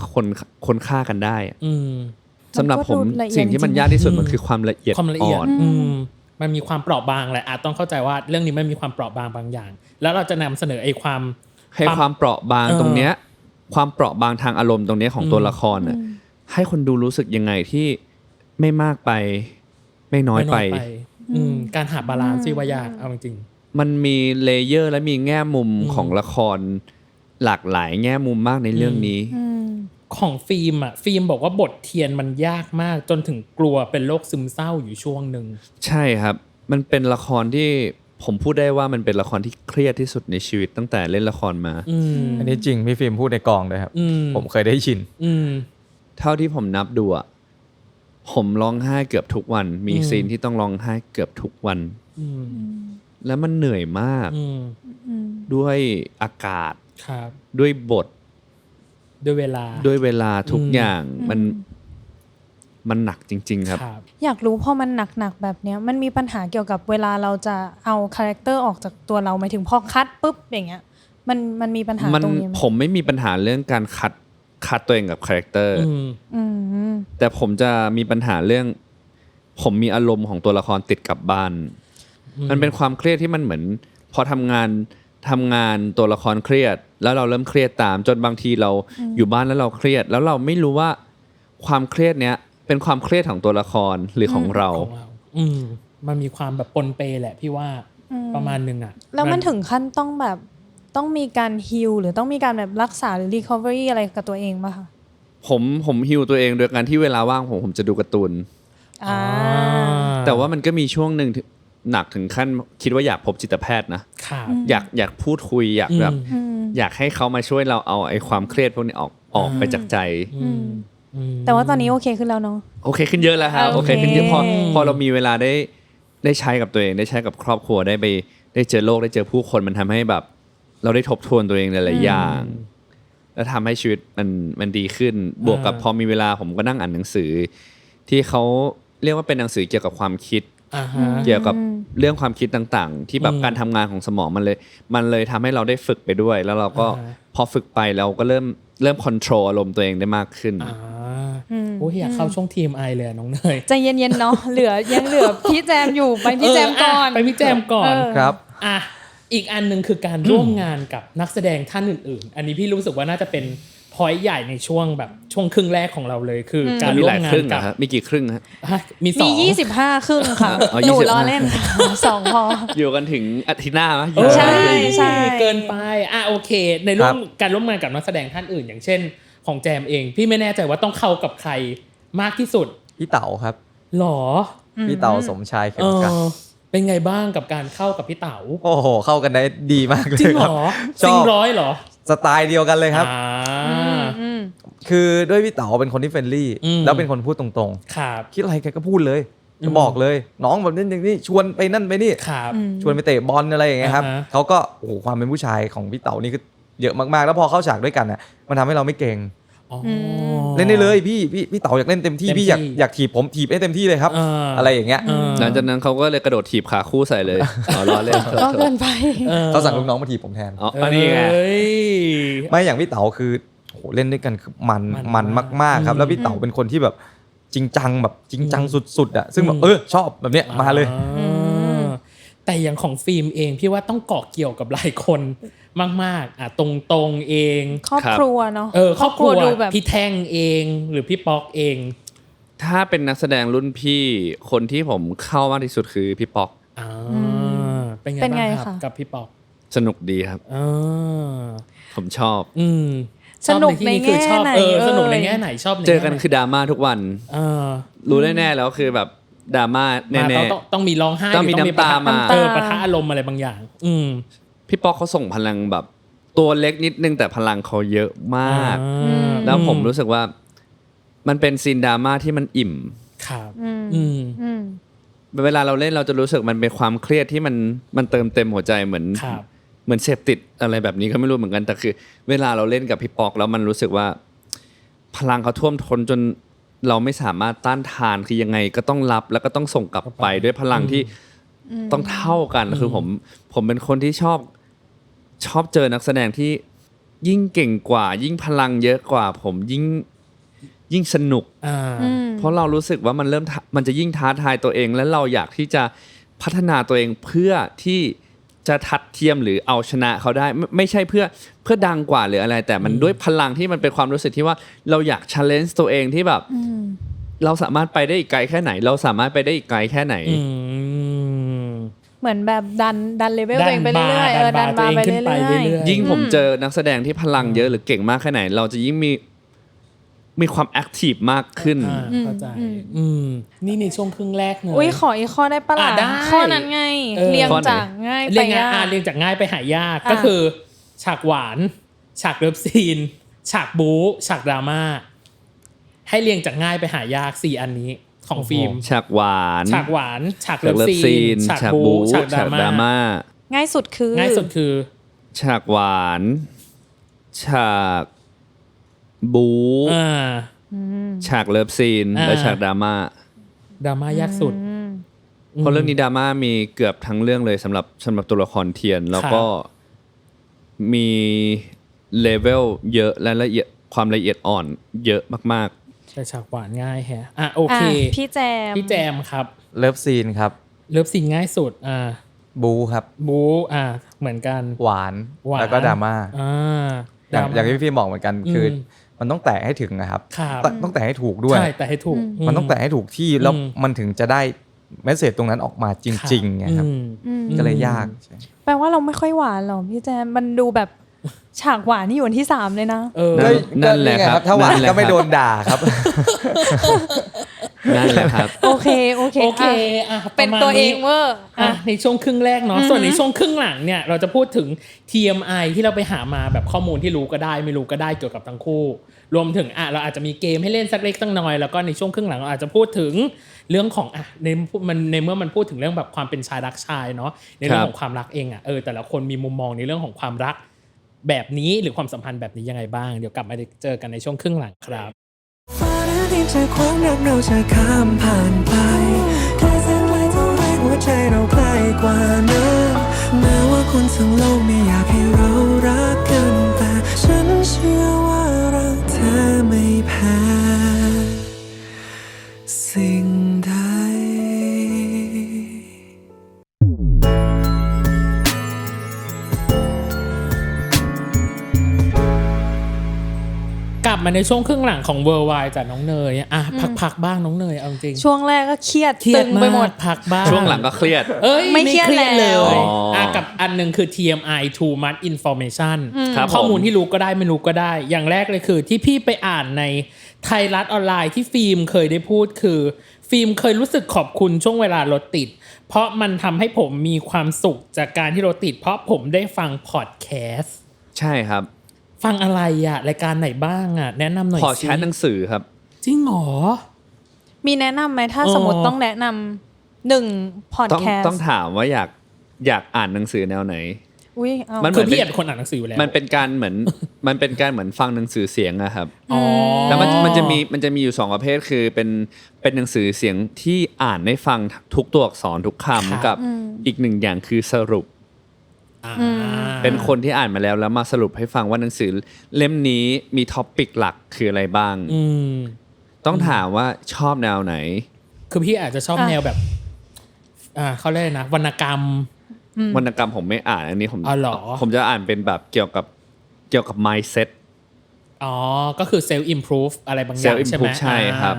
คนฆ่ากันได้สำหรับผมสิ่งที่มันยากที่สุดมันคือความละเอียดอ่อนมันมีความเปราะบางแหละต้องเข้าใจว่าเรื่องนี้มันมีความเปราะบางบางอย่างแล้วเราจะนำเสนอความเปราะบางตรงเนี้ยความเปราะบางทางอารมณ์ตรงนี้ของตัวละครน่ะให้คนดูรู้สึกยังไงที่ไม่มากไปไม่น้อยไปการหาบาลานซ์ที่ว่ายากเอาจริงมันมีเลเยอร์และมีแง่มุมของละครหลากหลายแง่มุมมากในเรื่องนี้ของฟิล์มบอกว่าบทเทียนมันยากมากจนถึงกลัวเป็นโรคซึมเศร้าอยู่ช่วงนึงใช่ครับมันเป็นละครที่ผมพูดได้ว่ามันเป็นละครที่เครียดที่สุดในชีวิตตั้งแต่เล่นละครมาอันนี้จริงพี่ฟิล์มพูดในกองเลยครับผมเคยได้ยินเท่าที่ผมนับดูอ่ะผมร้องไห้เกือบทุกวันมีซีนที่ต้องร้องไห้เกือบทุกวันแล้วมันเหนื่อยมากด้วยอากาศด้วยบทด้วยเวลาทุกอย่างมันหนักจริงๆครับอยากรู้พอมันหนักๆแบบเนี้ยมันมีปัญหาเกี่ยวกับเวลาเราจะเอาคาแรคเตอร์ออกจากตัวเราหมายถึงพอคัดปุ๊บอย่างเงี้ยมันมีปัญหาตรงนี้มั้ยผมไม่มีปัญหาเรื่องการคัดตัวเองกับคาแรคเตอร์แต่ผมจะมีปัญหาเรื่องผมมีอารมณ์ของตัวละครติดกับบ้านมันเป็นความเครียดที่มันเหมือนพอทำงานตัวละครเครียดแล้วเราเริ่มเครียดตามจนบางทีเราอยู่บ้านแล้วเราเครียดแล้วเราไม่รู้ว่าความเครียดเนี้ยเป็นความเครียดของตัวละครหรือของเรามันมีความแบบปนเปแหละพี่ว่าประมาณนึงอ่ะแล้วมันถึงขั้นต้องมีการฮีลหรือต้องมีการแบบรักษาหรือรีคอเวอรี่อะไรกับตัวเองป่ะคะผมฮีลตัวเองโดยการที่เวลาว่างผมจะดูการ์ตูนแต่ว่ามันก็มีช่วงนึงหนักถึงขั้นคิดว่าอยากพบจิตแพทย์นะอยากพูดคุยอยากแบบ อยากให้เขามาช่วยเราเอาไอ้ความเครียดพวกนี้ออกไปจากใจแต่ว่าตอนนี้โอเคขึ้นแล้วเนาะโอเคขึ้นเยอะแล้วครับโอเคขึ้นเยอะพอเรามีเวลาได้ใช้กับตัวเองได้ใช้กับครอบครัวได้เจอโลกได้เจอผู้คนมันทำให้แบบเราได้ทบทวนตัวเองหลายๆอย่างแล้วทำให้ชีวิตมันดีขึ้นบวกกับพอมีเวลาผมก็นั่งอ่านหนังสือที่เขาเรียกว่าเป็นหนังสือเกี่ยวกับความคิดเกี่ยวกับเรื่องความคิดต่างๆที่แบบการทำงานของสมองมันเลยทำให้เราได้ฝึกไปด้วยแล้วเราก็พอฝึกไปเราก็เริ่มคอนโทรลอารมณ์ตัวเองได้มากขึ้นโอ้ยอยากเข้าช่วงทีมไอเลยน้องเนยใจเย็นๆเนาะยังเหลือพี่แจมอยู่ไปพี่แจมก่อนไปพี่แจมก่อนครับอีกอันนึงคือการร่วมงานกับนักแสดงท่านอื่นๆอันนี้พี่รู้สึกว่าน่าจะเป็นพอยต์ใหญ่ในช่วงครึ่งแรกของเราเลยคือการร่วมงานกับมีกี่ครึ่งฮะมี25ครึ่งค่ะหนูล้อเล่น2พออยู่กันถึงอาทิตย์หน้ามั้ยใช่เกินไปโอเคในการร่วมงานกับนักแสดงท่านอื่นอย่างเช่นของแจมเองพี่ไม่แน่ใจว่าต้องเข้ากับใครมากที่สุดพี่เต๋าครับหรอพี่เต๋าสมชายเข็มกลัดเป็นไงบ้างกับการเข้ากับพี่เต๋าโอ้โหเข้ากันได้ดีมากเลยครับจริงร้อยเหรอสไตล์เดียวกันเลยครับคือด้วยพี่เต๋าเป็นคนที่เฟรนลี่แล้วเป็นคนพูดตรงๆคิดอะไรแกก็พูดเลยจะบอกเลยน้องแบบนี้อย่างนี้ชวนไปนั่นไปนี่ชวนไปเตะบอลอะไรอย่างเงี้ยครับเขาก็โอ้โหความเป็นผู้ชายของพี่เต๋านี่ก็เยอะมากๆแล้วพอเข้าฉากด้วยกันน่ะมันทำให้เราไม่เกรงเล่นได้เลยพี่เต๋าอยากเล่นเต็มที่พี่อยากถีบผมถีบให้เต็มที่เลยครับอะไรอย่างเงี้ยหลังจากนั้นเขาก็เลยกระโดดถีบขาคู่ใส่เลยล้อเล่นก็เกินไปเขาสั่งลูกน้องมาถีบผมแทนอันนี้ไงไม่อย่างพี่เต๋าคือโหเล่นด้วยกันคือมันมากๆครับแล้วพี่เต๋าเป็นคนที่แบบจริงจังแบบจริงจังสุดๆอ่ะซึ่งแบบชอบแบบเนี้ยมาเลยแต่อย่างของฟิล์มเองพี่ว่าต้องเกาะเกี่ยวกับหลายคนมากๆตรงๆเองครอบครัวเนาะครอบครัวดูแบบพี่แท่งเองหรือพี่ป๊อกเองถ้าเป็นนักแสดงรุ่นพี่คนที่ผมเข้ามากที่สุดคือพี่ป๊อกเป็นไงบ้างครับกับพี่ป๊อกสนุกดีครับผมชอบสนุกในแง่ไหนสนุกในแง่ไหนชอบเจอกันคือดราม่าทุกวันรู้แน่ๆแล้วคือแบบดราม่าแน่ๆต้องมีร้องไห้ต้องมีน้ำตามาปะทะอารมณ์อะไรบางอย่างพี่ป๊อกเขาส่งพลังแบบตัวเล็กนิดนึงแต่พลังเขาเยอะมากแล้วผมรู้สึกว่ามันเป็นซีนดราม่าที่มันอิ่มครับเวลาเราเล่นเราจะรู้สึกมันเป็นความเครียดที่มันเติมเต็มหัวใจเหมือนเสพติดอะไรแบบนี้ก็ไม่รู้เหมือนกันแต่คือเวลาเราเล่นกับพี่ป๊อกแล้วมันรู้สึกว่าพลังเขาท่วมท้นจนเราไม่สามารถต้านทานคือยังไงก็ต้องรับแล้วก็ต้องส่งกลับไปด้วยพลังที่ต้องเท่ากันคือผมเป็นคนที่ชอบเจอนักแสดงที่ยิ่งเก่งกว่ายิ่งพลังเยอะกว่าผมยิ่งสนุกเพราะเรารู้สึกว่ามันจะยิ่งท้าทายตัวเองและเราอยากที่จะพัฒนาตัวเองเพื่อที่จะทัดเทียมหรือเอาชนะเขาได้ไม่ใช่เพื่อดังกว่าหรืออะไรแต่มันด้วยพลังที่มันเป็นความรู้สึกที่ว่าเราอยาก challenge ตัวเองที่แบบเราสามารถไปได้อีกไกลแค่ไหนเราสามารถไปได้อีกไกลแค่ไหนเหมือนแบบดันเลเวลตัวเองไปเรื่อยๆดันบาร์ไปเรื่อยๆยิ่งผมเจอนักแสดงที่พลังเยอะหรือเก่งมากแค่ไหนเราจะยิ่งมีความแอคทีฟมากขึ้นเข้าใจนี่ในช่วงครึ่งแรกเลยอุ้ยขออีกข้อได้ปะล่ะข้อนั้นไงเรียงจากง่ายไปยากเรียงจากง่ายไปหายากก็คือฉากหวานฉากเลิฟซีนฉากบู๊ฉากดราม่าให้เรียงจากง่ายไปหายาก4อันนี้ของฟิล์มฉากหวานฉากเลิฟซีนฉากบู๊ฉากดราม่าง่ายสุดคือฉากหวานฉากบู๊ฉากเลิฟซีนและฉากดราม่ายากสุดเพราะเรื่องนี้ดราม่ามีเกือบทั้งเรื่องเลยสำหรับตัวละครเทียนแล้วก็มีเลเวลเยอะและละเอียดความละเอียดอ่อนเยอะมากๆแต่ฉากหวานง่ายแฮะโอเคพี่แจมครับเลิฟซีนครับเลิฟซีนง่ายสุดบู๊ครับบู๊เหมือนกันหวานแล้วก็ดราม่าอย่างที่พี่บอกเหมือนกันคือมันต้องแตะให้ถึงนะครับต้องแตะให้ถูกด้วยใช่แตะให้ถูกมันต้องแตะให้ถูกที่แล้วมันถึงจะได้เมสเสจตรงนั้นออกมาจริงๆไงครับก็เลยยากแปลว่าเราไม่ค่อยหวานหรอพี่แจมมันดูแบบฉากหวานนี่อยู่ที่3เลยนะนั่นแหละครับถ้าหวานก็ไม่โดนด่าครับ นั่นแหละครับ โอเคอ่ะ เป็นตัวเองเวอร์ในช่วงครึ่งแรกเนาะส่วนในช่วงครึ่งหลังเนี่ยเราจะพูดถึง TMI ที่เราไปหามาแบบข้อมูลที่รู้ก็ได้ไม่รู้ก็ได้เกี่ยวกับทั้งคู่รวมถึงเราอาจจะมีเกมให้เล่นสักเล็กสักน้อยแล้วก็ในช่วงครึ่งหลังเราอาจจะพูดถึงเรื่องของในเมื่อมันพูดถึงเรื่องแบบความเป็นชายรักชายเนาะในเรื่องของความรักเองแต่ละคนมีมุมมองในเรื่องของความรักแบบนี้หรือความสัมพันธ์แบบนี้ยังไงบ้างเดี๋ยวกลับมาเจอกันในช่วงครึ่งหลังครับฟ้าและดินใจความรักเราจะข้ามผ่านไปแค่เส้นไว้เท่าไรหัวใจเราใกล้กว่านั้นแม้ว่าคนทั้งโลกไม่อยากให้เรารักกันแต่ฉันเชื่อว่ารักเธอไม่แพ้สิ่งใดกลับมาในช่วงครึ่งหลังของ Worldwide จากน้องเนยพักบ้างน้องเนยเอาจริงช่วงแรกก็เครียดตึงไปหมดพักบ้างช่วงหลังก็เครียดไม่เครียดเลย อ๋อ กับอันนึงคือ TMI too much information ครับ ข้อมูลที่รู้ก็ได้ไม่รู้ก็ได้อย่างแรกเลยคือที่พี่ไปอ่านในไทยรัฐออนไลน์ที่ฟิล์มเคยได้พูดคือฟิล์มเคยรู้สึกขอบคุณช่วงเวลารถติดเพราะมันทำให้ผมมีความสุขจากการที่รถติดเพราะผมได้ฟังพอดแคสต์ใช่ครับฟังอะไรรายการไหนบ้างแนะนำหน่อยสิพอดแคสต์หนังสือครับจริงเหรอมีแนะนำไหมถ้าสมมติต้องแนะนำ1พอดแคสต์ต้องถามว่าอยากอ่านหนังสือแนวไหนมันคือพี่เป็นคนอ่านหนังสืออยู่แล้วมันเป็นการเหมือนฟังหนังสือเสียงอะครับแล้วมันจะมีอยู่2ประเภทคือเป็นหนังสือเสียงที่อ่านได้ฟังทุกตัวอักษรทุกคำกับอีกหนึ่งอย่างคือสรุปเป็นคนที่อ่านมาแล้วมาสรุปให้ฟังว่าหนังสือเล่มนี้มีท็อปิกหลักคืออะไรบ้างต้องถามว่าชอบแนวไหนคือพี่อาจจะชอบแนวแบบเขาเรียกนะวรรณกรรมผมไม่อ่านอันนี้ผมจะอ่านเป็นแบบเกี่ยวกับ mindset ก็คือ self improve อะไรบางอย่างใช่ไหมใช่ครับ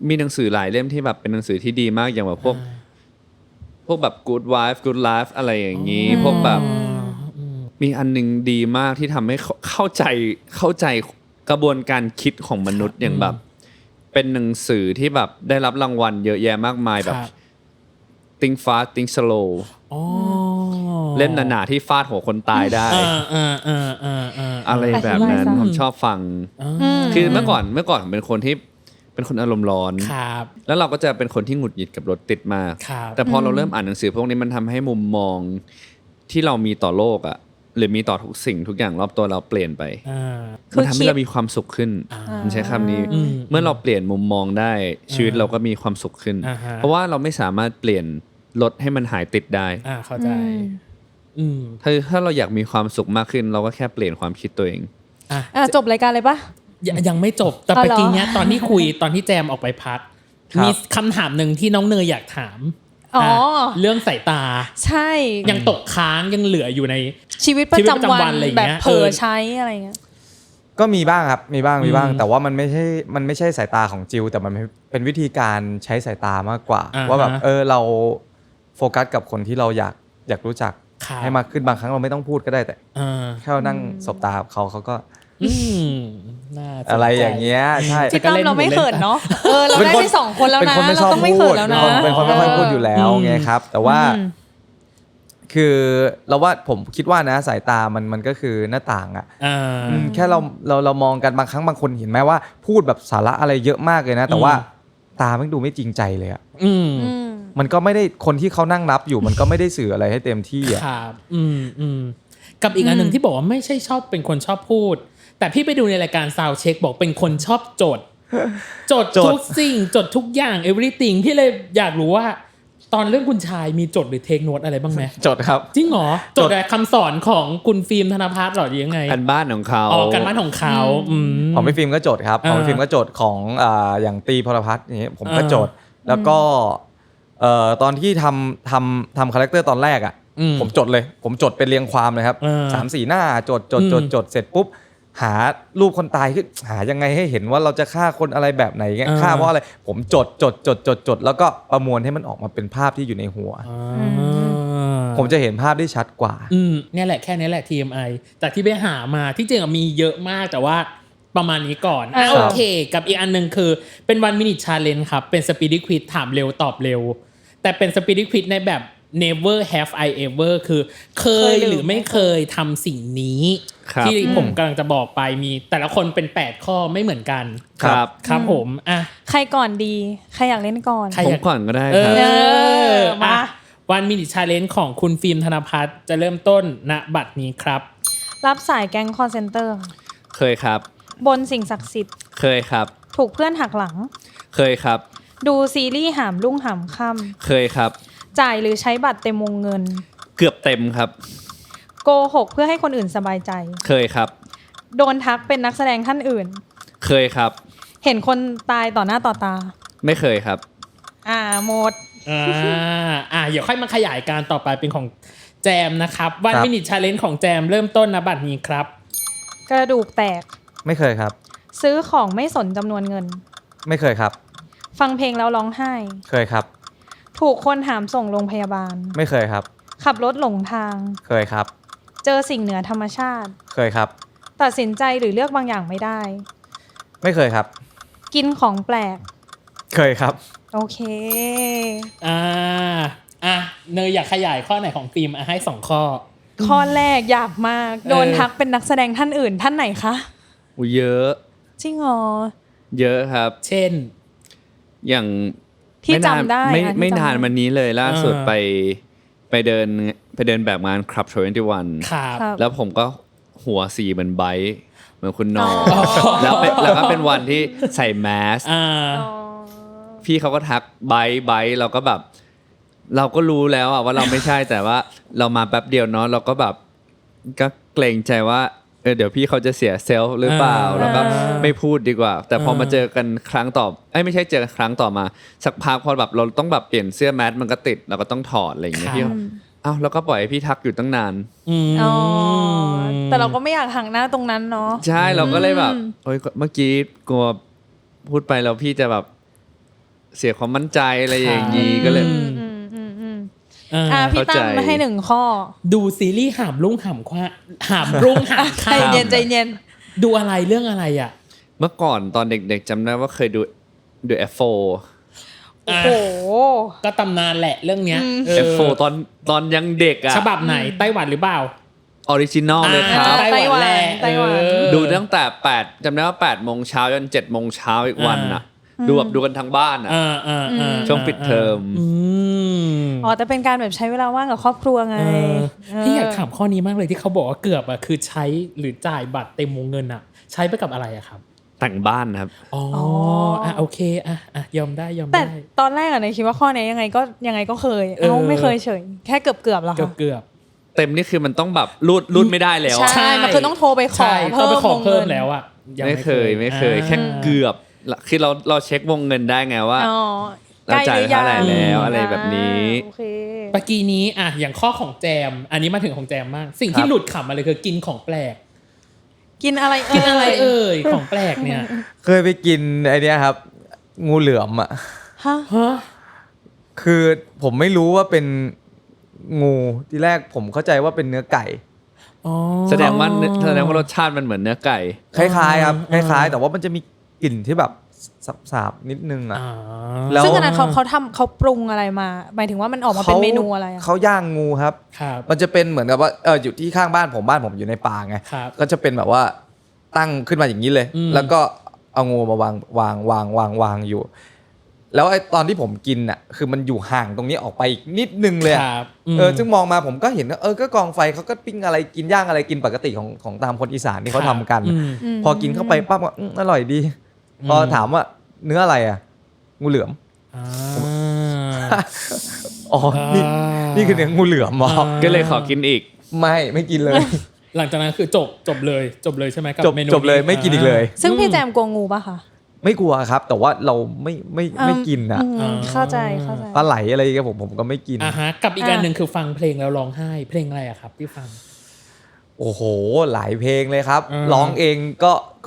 มีหนังสือหลายเล่มที่แบบเป็นหนังสือที่ดีมากอย่างแบบพวกแบบ good wife good life อะไรอย่างนี้พวกแบบมีอันนึงดีมากที่ทำให้เข้าใจกระบวนการคิดของมนุษย์อย่างแบบเป็นหนังสือที่แบบได้รับรางวัลเยอะแยะมากมายแบบ think fast think slow เล่นหนาๆที่ฟาดหัวคนตายได้อะไรแบบนั้นผมชอบฟังคือเมื่อก่อนผมเป็นคนอารมณ์ร้อนแล้วเราก็จะเป็นคนที่หงุดหงิดกับรถติดมากแต่พอเราเริ่มอ่านหนังสือพวกนี้มันทำให้มุมมองที่เรามีต่อโลกหรือมีต่อทุกสิ่งทุกอย่างรอบตัวเราเปลี่ยนไปมันทำให้เรามีความสุขขึ้นผมใช้คำนี้เมื่อเราเปลี่ยนมุมมองได้ชีวิตเราก็มีความสุขขึ้นเพราะว่าเราไม่สามารถเปลี่ยนรถให้มันหายติดได้เข้าใจถ้าเราอยากมีความสุขมากขึ้นเราก็แค่เปลี่ยนความคิดตัวเองจบรายการเลยปะยังไม่จบแต่เมื่อกี้เนี้ยตอนที่คุยตอนที่แจมออกไปพักมีคำถามหนึ่งที่น้องเนยอยากถามเรื่องสายตาใช่ยังตกค้างยังเหลืออยู่ในชีวิตประจำวันแบบเผลอใช้อะไรเงี้ยก็มีบ้างครับมีบ้างแต่ว่ามันไม่ใช่สายตาของจิวแต่มันเป็นวิธีการใช้สายตามากกว่าว่าแบบเราโฟกัสกับคนที่เราอยากรู้จักให้มากขึ้นบางครั้งเราไม่ต้องพูดก็ได้แต่แค่นั่งสบตาเขาก็อะไรอย่างเงี้ยใช่ที่ตั้มเราไม่เขินเนาะเราได้ไป2คนแล้วนะเราต้องไม่เขินแล้วนะเป็นคนไม่ค่อยพูดอยู่แล้วไงครับแต่ว่าคือเราว่าผมคิดว่านะสายตามันก็คือหน้าต่างแค่เรามองกันบางครั้งบางคนเห็นไหมว่าพูดแบบสาระอะไรเยอะมากเลยนะแต่ว่าตามันดูไม่จริงใจเลยมันก็ไม่ได้คนที่เขานั่งนับอยู่มันก็ไม่ได้สื่ออะไรให้เต็มที่ครับกับอีกอันหนึ่งที่บอกว่าไม่ใช่ชอบเป็นคนชอบพูดแต่พี่ไปดูในรายการ Sound Check บอกเป็นคนชอบจดทุกสิ่งจดทุกอย่าง everything พี่เลยอยากรู้ว่าตอนเรื่องคุณชายมีจดหรือเทคโน้ตอะไรบ้างไหมจดครับจริงเหรอจดคำสอนของคุณฟิล์มธนภัทรหรอยังไงการบ้านของเขาการบ้านของเขาของพี่ฟิล์มก็จดครับของพี่ฟิล์มก็จดของอย่างตีพลพัฒน์อย่างเงี้ยผมก็จดแล้วก็ตอนที่ทำคาแรคเตอร์ตอนแรกผมจดเลยผมจดเป็นเรียงความเลยครับ 3-4 หน้าจดเสร็จปุ๊บหารูปคนตายคือหายังไงให้เห็นว่าเราจะฆ่าคนอะไรแบบไหนเงี้ยฆ่าเพราะอะไรผมจดแล้วก็ประมวลให้มันออกมาเป็นภาพที่อยู่ในหัวผมจะเห็นภาพได้ชัดกว่าเนี่ยแหละแค่นี้แหละ TMI จากที่ไปหามาที่จริงมีเยอะมากแต่ว่า ประมาณนี้ก่อน ครับ โอเคกับอีกอันนึงคือเป็น 1 minute challenge ครับเป็น speed quiz ถามเร็วตอบเร็วแต่เป็น speed quiz ในแบบ never have I ever คือเคยหรือไม่เคยทำสิ่งนี้ ครับ ที่ผมกำลังจะบอกไปมีแต่ละคนเป็น8ข้อไม่เหมือนกัน ครับ ครับผมอ่ะ ใครก่อนดีใครอยากเล่นก่อน ใคร ผ อ ม ยาก ก่อนก็ได้ เอ ครับ อ มา 1 minute challenge ของคุณฟิล์มธนภัทรจะเริ่มต้นณบัดนี้ครับ รับสายแก๊งคอลเซ็นเตอร์ เคยครับ บนสิ่งศักดิ์สิทธิ์ เคยครับ ถูกเพื่อนหักหลัง เคยครับ ดูซีรีส์หามรุ่งหามค่ เคยครับ ำจ่ายหรือใช้บัตรเต็มวงเงิน เกือบเต็มครับ โกหกเพื่อให้คนอื่นสบายใจ เคยครับ โดนทักเป็นนักแสดงท่านอื่น เคยครับ เห็นคนตายต่อหน้าต่อตา ไม่เคยครับ หมด เดี๋ยวค่อยมาขยายการต่อไปเป็นของแจมนะครับวัน ครับ มินิชาเลนจ์ของแจมเริ่มต้นณบัดนี้ครับ กระดูกแตก ไม่เคยครับ ซื้อของไม่สนจำนวนเงิน ไม่เคยครับ ฟังเพลงแล้วร้องไห้ เคยครับ ถูกคนหามส่งโรงพยาบาล ไม่เคยครับ ขับรถหลงทาง เคยครับ เจอสิ่งเหนือธรรมชาติ เคยครับ ตัดสินใจหรือเลือกบางอย่างไม่ได้ ไม่เคยครับ กินของแปลก เคยครับ โอเค เนยอยากขยายข้อไหนของฟิล์มให้2ข้อ ข้อแรกหยาบมาก โดนทักเป็นนักแสดงท่านอื่นท่านไหนคะ เยอะ จริงเหรอ เยอะครับ เช่น อย่าง ที่จำได้ ไม่ อ่ะที่ ไม่ จำได้ นานมานี้เลยล่าสุด อ่า ไปเดินแบบงานคลับ21 ครับ ครับ แล้วผมก็หัวสีเหมือนไบร์ทเหมือนคุณนอแล้วก็เป็นวันที่ใส่แมส อ่า พี่เขาก็ทักไบร์ทเราก็แบบ เราก็รู้แล้วอะว่าเราไม่ใช่แต่ว่าเรามาแป๊บเดียวเนาะเราก็แบบก็เกรงใจว่าเดี๋ยวพี่เขาจะเสียเซลล์หรือเปล่า แล้วก็ไม่พูดดีกว่า แต่พอมาเจอกันครั้งต่อไม่ใช่เจอกันครั้งต่อมาสักพักพอแบบเราต้องแบบเปลี่ยนเสื้อแมสมันก็ติดเราก็ต้องถอดอะไรอย่างเงี้ย ครับ พี่เขาอ้าวแล้วก็ปล่อยให้พี่ทักอยู่ตั้งนาน อ๋อแต่เราก็ไม่อยากหักหน้าตรงนั้นเนาะ ใช่เราก็เลยแบบโอ๊ยเมื่อกี้กลัวพูดไปแล้วพี่จะแบบเสียความมั่นใจอะไรอย่างงี้ก็เลย พี่ตั้ม เข้าใจ ให้1 ข้อ ดูซีรีส์หามรุ่งหามรุ่งหาม ใจ ค่ำ เย็นใจเย็น ดูอะไรเรื่องอะไรอ่ะ เมื่อก่อนตอนเด็กๆจำได้ว่าเคยดู F4 โอ้โห ก็ตำนานแหละเรื่องเนี้ย F4 ตอนยังเด็กอะ ฉบับไหนไต้หวันหรือเปล่า ออริจินอลเลยครับ ไต้หวันแหละ ไต้หวัน ดูตั้งแต่8จำได้ว่า8โมงเช้าจน7โมงเช้าอีกวันน่ะดูแบบดูกันทั้งบ้านอ่ะช่วงปิดเทอม อ๋อแต่เป็นการแบบใช้เวลาว่างกับครอบครัวไง พี่อยากถามข้อนี้มากเลยที่เขาบอกว่าเกือบอ่ะคือใช้หรือจ่ายบัตรเต็มวงเงินอ่ะ ใช้ไปกับอะไรอะครับ แต่งบ้านครับ อ๋อโอเคยอมได้ แต่ตอนแรกอะเนยคิดว่าข้อนี้ยังไงก็เคยไม่เคยเฉยแค่เกือบแล้วค่ะ เกือบ เต็มนี่คือมันต้องแบบรูดไม่ได้แล้วอะ ใช่มันคือต้องโทรไปขอ ต้องไปขอ วง เพิ่ม งิน แล้วอ่ะยัง ไม่เคยแค่เกือบคือเราเช็ควงเงินได้ไงว่า อ๋อ เราจ่ายเท่าไหร่แล้วอะไรแบบนี้ โอเค เมื่อกี้นี้อย่างข้อของแจม อันนี้มาถึงของแจมมาก สิ่งที่หลุดขำมาเลยคือกินของแปลก กินอะไร ของแปลกเนี่ย เคยไปกินไอเนี้ยครับ งูเหลือมอ่ะ ฮะ คือผมไม่รู้ว่าเป็นงูที่แรกผมเข้าใจว่าเป็นเนื้อไก่ แสดงว่ารสชาติมันเหมือนเนื้อไก่ คล้ายๆครับคล้ายๆแต่ว่ามันจะมีกลิ่นที่แบบสาบๆนิดนึงอ่ะแล้ว ซึ่งอันนั้นเขาปรุงอะไรมาหมายถึงว่ามันออกมาเป็นเมนูอะไรอะ เขาย่างงูครับ ครับ มันจะเป็นเหมือนกับว่าอยู่ที่ข้างบ้านผมอยู่ในป่าไง ครับ ก็จะเป็นแบบว่าตั้งขึ้นมาอย่างนี้เลย แล้วก็เอางูมาวางอยู่ แล้วไอ้ตอนที่ผมกินอ่ะคือมันอยู่ห่างตรงนี้ออกไปอีกนิดนึงเลยอะ ครับ ซึ่งมองมาผมก็เห็นว่าก็กองไฟเขาก็ปิ้งอะไรกินย่างอะไรกินปกติของตามคนอีสานที่เขาทำกัน พอกินเข้าไปปั๊บก็อร่อยดี พอถามว่าเนื้ออะไรอ่ะงูเหลือมอ๋อนี่คือเนื้องูเหลือมเหรอ ก็เลยขอกินอีก ไม่กินเลย หลังจากนั้นคือจบเลยใช่ไหมกับเมนู จบเลยไม่กินอีกเลย ซึ่งพี่แจมกลัวงูป่ะคะ ไม่กลัวครับ แต่ว่าเราไม่กินอ่ะ เข้าใจ ปลาไหลอะไรเงี้ยผมก็ไม่กิน กับอีกอันหนึ่งคือฟังเพลงแล้วร้องไห้เพลงอะไรอะครับที่ฟัง โอ้โหหลายเพลงเลยครับ ร้องเอง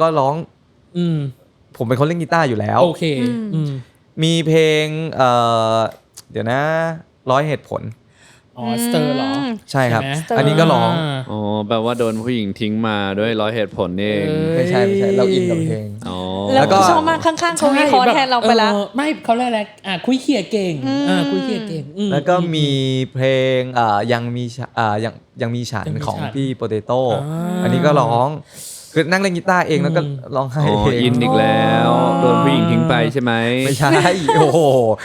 ก็ร้องผมเป็นคนเล่นกีตาร์อยู่แล้ว โอเค มีเพลงเดี๋ยวนะ100 เหตุผล อ๋อสเตอร์เหรอ ใช่ครับ ไหม อันนี้ก็ร้อง อ๋อแปลว่าโดนผู้หญิงทิ้งมาด้วยร้อยเหตุผลนี่เอง ไม่ใช่เราอินกับเพลง อ๋อ แล้วก็ชอบมากข้างๆเขาวิเคราะห์แทนเราไปแล้ว ไม่เขาเรียกอะไรคุยเขี่ยเก่งคุยเขี่ยเก่งแล้วก็มีเพลงยังมียังมีฉันของพี่โปเตโต้อันนี้ก็ร้องคือนั่งเล่นกีตาร์เองแล้วก็ร้องไห้เอง อินอีกแล้วโดนผู้หญิงทิ้งไปใช่ไหม ไม่ใช่โอ้โห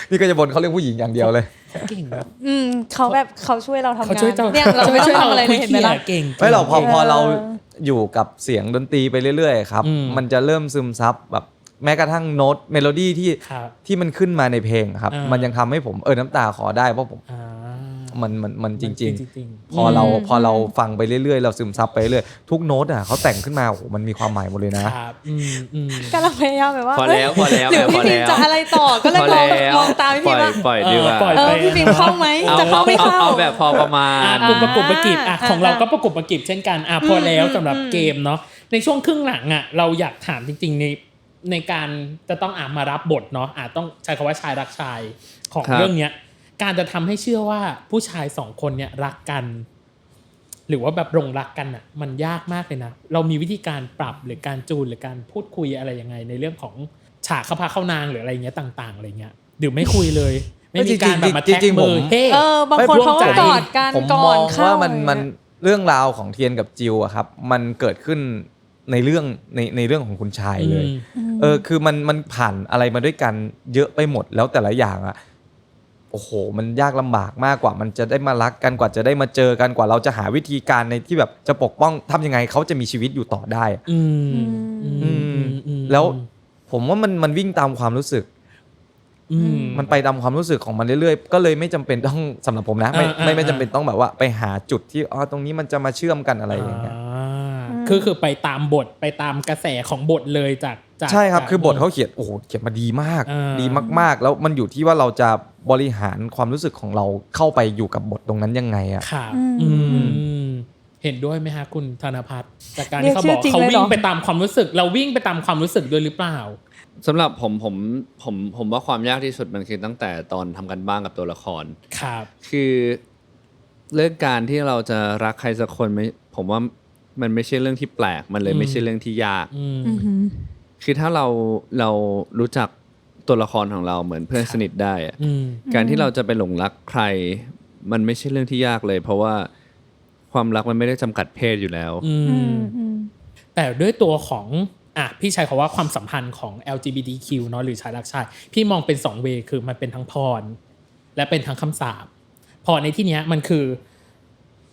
นี่ก็จะบ่นเขาเรื่องผู้หญิงอย่างเดียวเลย เก่งแบบ เขาแบบเขาช่วยเราทำงาน เขาช่วยเจ้า เนี่ยเราไม่ต้องทำอะไรเลยเห็นไหมล่ะ เก่ง ไม่หรอกพอเราอยู่กับเสียงดนตรีไปเรื่อยๆครับมันจะเริ่มซึมซับแบบแม้กระทั่งโน้ตเมโลดี้ที่มันขึ้นมาในเพลงครับมันยังทำให้ผมน้ำตาคลอได้เพราะผมมันจริงๆพอเราฟังไปเรื่อยๆเราซึมซับไปเรื่อยทุกโน้ตเขาแต่งขึ้นมาโอ้โหมันมีความหมายหมดเลยนะครับ กำลังพยายามแบบว่า พอแล้ว หรือพี่พิมจะอะไรต่อก็เลยมองตามพี่พิมว่า ปล่อยดีกว่า พี่พิมเข้าไหมจะเข้าไม่เข้า เอาแบบพอประมาณ กลุ่มประกบประกิบของเราก็ประกบประกิบเช่นกันพอแล้วสำหรับเกมเนาะในช่วงครึ่งหลังเราอยากถามจริงๆในการจะต้องมารับบทเนาะต้องใช้คำว่าชายรักชายของเรื่องเนี้ยการจะทำให้เชื่อว่าผู้ชายสองคนเนี่ยรักกันหรือว่าแบบหลงรักกันมันยากมากเลยนะเรามีวิธีการปรับหรือการจูนหรือการพูดคุยอะไรยังไงในเรื่องของฉากเข้าพาเข้านางหรืออะไรเงี้ยต่างๆอะไรเงี้ยหรือไม่คุยเลยไม่มีการแบบมาแท็กมือเฮ้ บางคนเขาก็กอดกัน ผมมองว่ามันเรื่องราวของเทียนกับจิวอะครับมันเกิดขึ้นในเรื่องของคุณชายเลยคือมันผ่านอะไรมาด้วยกันเยอะไปหมดแล้วแต่ละอย่างโอ้โหมันยากลำบากมากกว่ามันจะได้มารักกันกว่าจะได้มาเจอกันกว่าเราจะหาวิธีการในที่แบบจะปกป้องทำยังไงเขาจะมีชีวิตอยู่ต่อได้แล้วผมว่ามันวิ่งตามความรู้สึกมันไปตามความรู้สึกของมันเรื่อยๆก็เลยไม่จำเป็นต้องสำหรับผมนะไม่จำเป็นต้องแบบว่าไปหาจุดที่ตรงนี้มันจะมาเชื่อมกันอะไรอย่างเงี้ยคือไปตามบทไปตามกระแสของบทเลยจากใช่ครับคือบทเขาเขียนมาดีมากดีมากๆแล้วมันอยู่ที่ว่าเราจะบริหารความรู้สึกของเราเข้าไปอยู่กับบทตรงนั้นยังไงครับเห็นด้วยไหมฮะคุณธนภัทรจากการที่เขาบอกเขาวิ่งไปตามความรู้สึกเราวิ่งไปตามความรู้สึกด้วยหรือเปล่าสำหรับผมว่าความยากที่สุดมันคือตั้งแต่ตอนทำกันบ้านกับตัวละครครับคือเรื่องการที่เราจะรักใครสักคนผมว่ามันไม่ใช่เรื่องที่แปลกมันเลยไม่ใช่เรื่องที่ยากคือถ้าเรารู้จักตัวละครของเราเหมือนเพื่อนสนิทได้การที่เราจะไปหลงรักใครมันไม่ใช่เรื่องที่ยากเลยเพราะว่าความรักมันไม่ได้จำกัดเพศอยู่แล้วแต่ด้วยตัวของพี่ใช้คำว่าความสัมพันธ์ของ LGBTQ เนาะหรือชายรักชายพี่มองเป็น2 เวย์คือมันเป็นทั้งพรและเป็นทั้งคำสาปพรในที่นี้มันคือ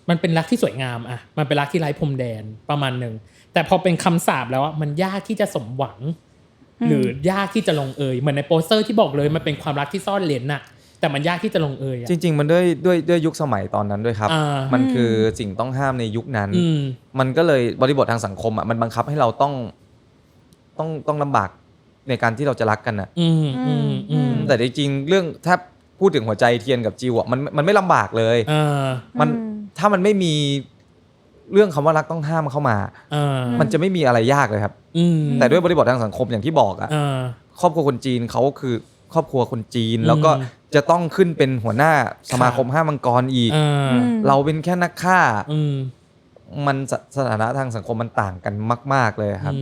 มันเป็นรักที่สวยงามมันเป็นรักที่ไร้พรมแดนประมาณนึงแต่พอเป็นคำสาปแล้วมันยากที่จะสมหวังหรือยากที่จะลงเอยเหมือนในโปสเตอร์ที่บอกเลยมันเป็นความรักที่ซ่อนเลนแต่มันยากที่จะลงเอยจริงๆมันด้วยยุคสมัยตอนนั้นด้วยครับมันคือสิ่งต้องห้ามในยุคนั้นมันก็เลยบริบททางสังคมมันบังคับให้เราต้องลำบากในการที่เราจะรักกันแต่จริงๆเรื่องถ้าพูดถึงหัวใจเทียนกับจิวมันไม่ลำบากเลยมันถ้ามันไม่มีเรื่องคำว่ารักต้องห้ามเข้ามามันจะไม่มีอะไรยากเลยครับแต่ด้วยบริบททางสังคมอย่างที่บอกครอบครัวคนจีนเขาคือครอบครัวคนจีนแล้วก็จะต้องขึ้นเป็นหัวหน้าสมาคม5มังกรอีกเราเป็นแค่นักฆ่ามันสถานะทางสังคมมันต่างกันมากๆเลยครับ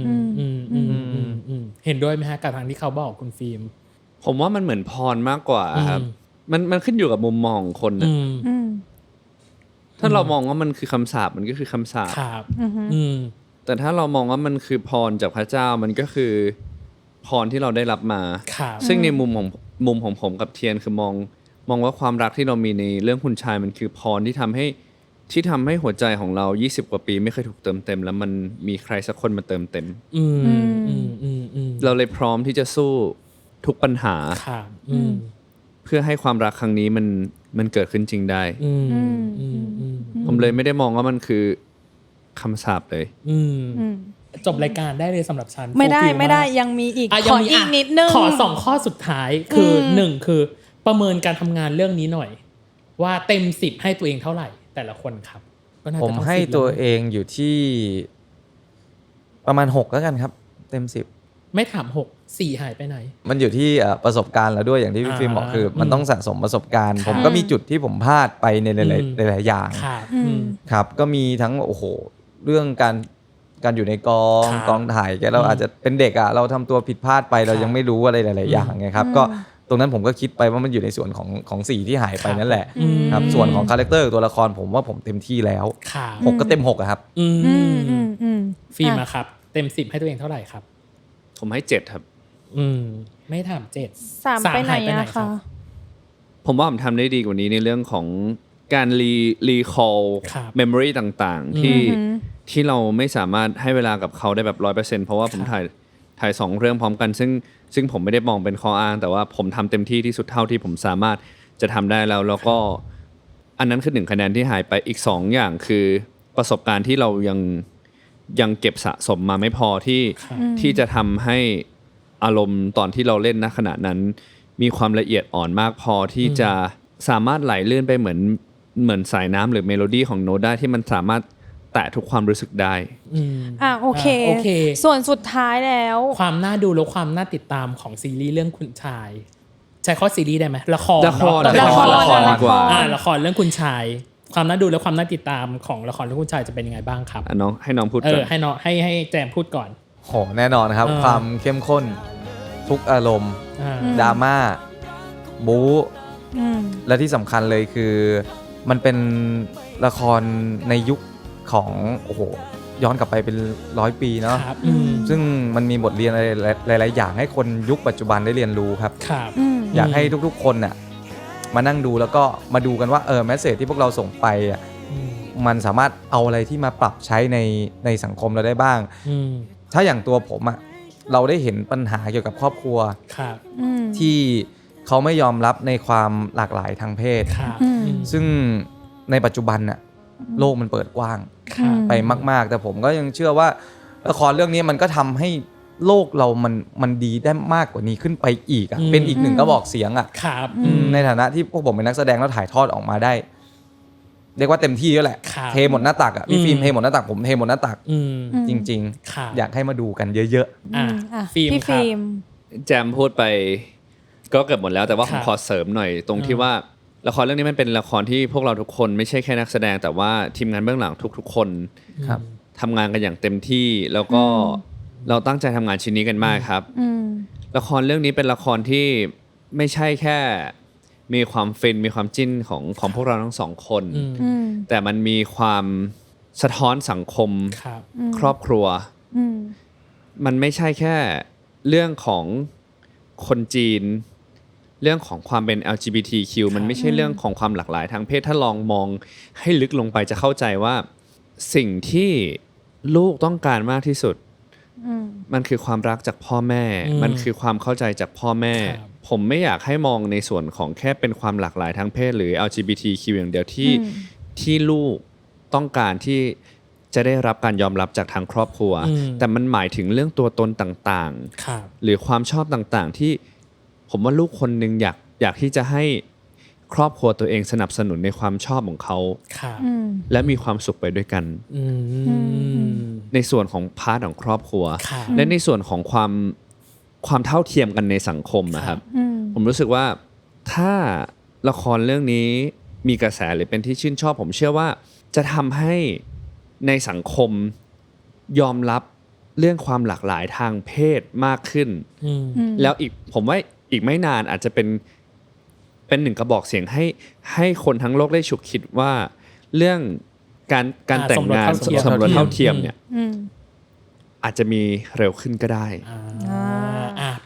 เห็นด้วยไหมฮะกับทางที่เขาบอกคุณฟิล์มผมว่ามันเหมือนพรมากกว่าครับมันขึ้นอยู่กับมุมมองของคนนะถ้าเรามองว่ามันคือคำสาปมันก็คือคำสาปแต่ถ้าเรามองว่ามันคือพรจากพระเจ้ามันก็คือพรที่เราได้รับมาซึ่งในมุมของผมกับเทียนคือมองว่าความรักที่เรามีในเรื่องคุณชายมันคือพรที่ทำให้หัวใจของเรา20 กว่าปีไม่เคยถูกเติมเต็มแล้วมันมีใครสักคนมาเติมเต็มเราเลยพร้อมที่จะสู้ทุกปัญหาเพื่อให้ความรักครั้งนี้มันเกิดขึ้นจริงได้ผมเลยไม่ได้มองว่ามันคือคำสาปเลยจบรายการได้เลยสำหรับฉันไม่ได้ยังมีอีกขออีกนิดนึงขอ2 ข้อสุดท้ายคือ1คือประเมินการทำงานเรื่องนี้หน่อยว่าเต็ม10ให้ตัวเองเท่าไหร่แต่ละคนครับผมให้ตัวเองอยู่ที่ประมาณ6แล้วกันครับเต็ม10ไม่ถาม 4หายไปไหนมันอยู่ที่ประสบการณ์แล้วด้วยอย่างที่พี่ฟิล์มบอกคือมันต้องสะสมประสบการณ์ผมก็มีจุดที่ผมพลาดไปในหลายๆอย่างครับก็มีทั้งโอ้โหเรื่องการอยู่ในกองถ่ายเราอาจจะเป็นเด็กอ่ะเราทำตัวผิดพลาดไปเรายังไม่รู้อะไรหลายๆอย่างไงครับก็ตรงนั้นผมก็คิดไปว่ามันอยู่ในส่วนของสีที่หายไปนั่นแหละครับส่วนของคาแรคเตอร์ตัวละครผมว่าผมเต็มที่แล้ว6ก็เต็ม6ครับฟิล์มครับเต็ม10ให้ตัวเองเท่าไหร่ครับผมให้7ครับไม่ถาม3ไปไหนอะคะผมว่าผมทำได้ดีกว่านี้ในเรื่องของการรีคอลเมมโมรีต่างๆที่เราไม่สามารถให้เวลากับเขาได้แบบ 100% เพราะว่าผมถ่าย2เรื่องพร้อมกันซึ่งผมไม่ได้มองเป็นข้ออ้างแต่ว่าผมทำเต็มที่ที่สุดเท่าที่ผมสามารถจะทำได้แล้วก็อันนั้นคือ1คะแนนที่หายไปอีก2อย่างคือประสบการณ์ที่เรายังเก็บสะสมมาไม่พอที่จะทำให้อารมณ์ตอนที่เราเล่นณขณะนั้นมีความละเอียดอ่อนมากพอที่จะสามารถไหลเลื่อนไปเหมือนสายน้ำหรือเมโลดี้ของโน้ตได้ที่มันสามารถแตะทุกความรู้สึกได้โอเคส่วนสุดท้ายแล้วความน่าดูและความน่าติดตามของซีรีส์เรื่องคุณชายใช้ข้อซีรีส์ได้ไหมละครดีกว่าละครเรื่องคุณชายความน่าดูและความน่าติดตามของละครเรื่องคุณชายจะเป็นยังไงบ้างครับน้องให้น้องพูดก่อนให้น้องให้แจมพูดก่อนโหแน่นอนครับความเข้มข้นทุกอารมณ์ดราม่าบู๊และที่สำคัญเลยคือมันเป็นละครในยุคของโอ้โหย้อนกลับไปเป็น100 ปีเนาะซึ่งมันมีบทเรียนอะไรหลายๆอย่างให้คนยุคปัจจุบันได้เรียนรู้ครับอยากให้ทุกๆคนน่ะมานั่งดูแล้วก็มาดูกันว่าแมสเสจที่พวกเราส่งไปอ่ะมันสามารถเอาอะไรที่มาปรับใช้ในสังคมเราได้บ้างถ้าอย่างตัวผมอ่ะเราได้เห็นปัญหาเกี่ยวกับครอบครัวที่เขาไม่ยอมรับในความหลากหลายทางเพศซึ่งในปัจจุบันน่ะโลกมันเปิดกว้างไปมากๆแต่ผมก็ยังเชื่อว่าละครเรื่องนี้มันก็ทำให้โลกเรามันดีได้มากกว่านี้ขึ้นไปอีกอ่ะเป็นอีกหนึ่งกระบอกเสียงอ่ะในฐานะที่พวกผมเป็นนักแสดงแล้วถ่ายทอดออกมาได้เรียกว่าเต็มที่แล้วแหละเทหมดหน้าตักอ่ะพี่ฟิล์มเทหมดหน้าตักผมเทหมดหน้าตักจริงๆอยากให้มาดูกันเยอะๆฟิล์มครับแจมพูดไปก็เกือบหมดแล้วแต่ว่าผมขอเสริมหน่อยตรงที่ว่าละครเรื่องนี้มันเป็นละครที่พวกเราทุกคนไม่ใช่แค่นักแสดงแต่ว่าทีมงานเบื้องหลังทุกๆคนทำงานกันอย่างเต็มที่แล้วก็เราตั้งใจทำงานชิ้นนี้กันมากครับละครเรื่องนี้เป็นละครที่ไม่ใช่แค่มีความฟินมีความจิ้นของพวกเราทั้งสองคนแต่มันมีความสะท้อนสังคมครอบครัวมันไม่ใช่แค่เรื่องของคนจีนเรื่องของความเป็น LGBTQ มันไม่ใช่เรื่องของความหลากหลายทางเพศถ้าลองมองให้ลึกลงไปจะเข้าใจว่าสิ่งที่ลูกต้องการมากที่สุดมันคือความรักจากพ่อแม่มันคือความเข้าใจจากพ่อแม่ผมไม่อยากให้มองในส่วนของแค่เป็นความหลากหลายทางเพศหรือ LGBTQ อย่างเดียวที่ลูกต้องการที่จะได้รับการยอมรับจากทางครอบครัวแต่มันหมายถึงเรื่องตัวตนต่างๆหรือความชอบต่างๆที่ผมว่าลูกคนนึงอยากที่จะให้ครอบครัวตัวเองสนับสนุนในความชอบของเขาและมีความสุขไปด้วยกันในส่วนของพาร์ทของครอบครัวและในส่วนของความเท่าเทียมกันในสังคมนะครับผมรู้สึกว่าถ้าละครเรื่องนี้มีกระแสหรือเป็นที่ชื่นชอบผมเชื่อว่าจะทำให้ในสังคมยอมรับเรื่องความหลากหลายทางเพศมากขึ้นแล้วผมว่าอีกไม่นานอาจจะเป็นหนึ่งกระบอกเสียงให้คนทั้งโลกได้ฉุกคิดว่าเรื่องการแต่งงานสมรสเท่าเทียมเนี่ยอาจจะมีเร็วขึ้นก็ได้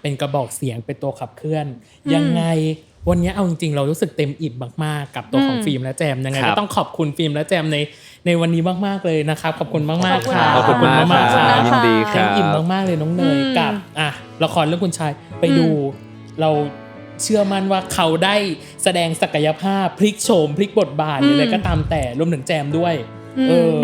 เป็นกระบอกเสียงเป็นตัวขับเคลื่อนยังไงวันนี้เอาจริงๆเรารู้สึกเต็มอิ่มมากๆกับตัวของฟิล์มและแจมยังไงก็ต้องขอบคุณฟิล์มและแจมในวันนี้มากๆเลยนะครับขอบคุณมากๆค่ะขอบคุณมากๆค่ะยินดีครับอิ่มมากๆเลยน้องเนยกับละครเรื่องคุณชายไปดูเราเชื่อมั่นว่าเขาได้แสดงศักยภาพพลิกโฉมพลิกบทบาทอะไรก็ตามแต่รวมถึงแจมด้วย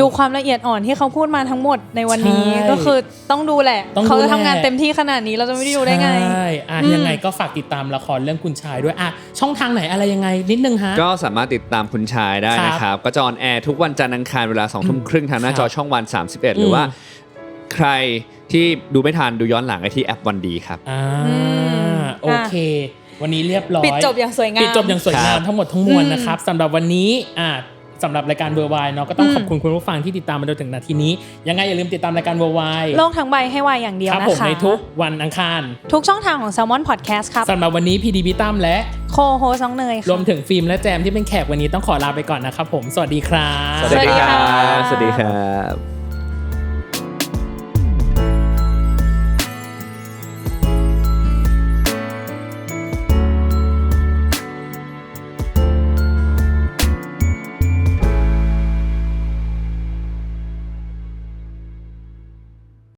ดูความละเอียดอ่อนที่เขาพูดมาทั้งหมดในวันนี้ก็คือต้องดูแหละเขาจะทำงานเต็มที่ขนาดนี้เราจะไม่ได้ดูได้ไงใช่ยังไงก็ฝากติดตามละครเรื่องคุณชายด้วยช่องทางไหนอะไรยังไงนิดนึงฮะก็สามารถติดตามคุณชายได้นะครับก็จะออนแอร์ทุกวันจันทร์อังคารเวลา 20:30 นทางหน้าจอช่องวัน31หรือว่า ใครที่ดูไม่ทันดูย้อนหลังได้ที่แอปวันดีครับโอเควันนี้เรียบร้อยปิดจบอย่างสวยงามทั้งหมดทั้งมวลนะครับสำหรับวันนี้สำหรับรายการเวอร์ไวเนาะก็ต้องขอบคุณคุณผู้ฟังที่ติดตามมาจนถึงนาทีนี้ยังไงอย่าลืมติดตามรายการเวอร์ไวโลกทั้งใบให้วายอย่างเดียวนะคะผมในทุกวันอังคารทุกช่องทางของ Salmon Podcast ครับสำหรับวันนี้พีดีพี่ตั้มและโคโฮสน้องเนยรวมถึงฟิล์มและแจมที่เป็นแขกวันนี้ต้องขอลาไปก่อนนะครับผมสวัสดีครับสวัสดีครับ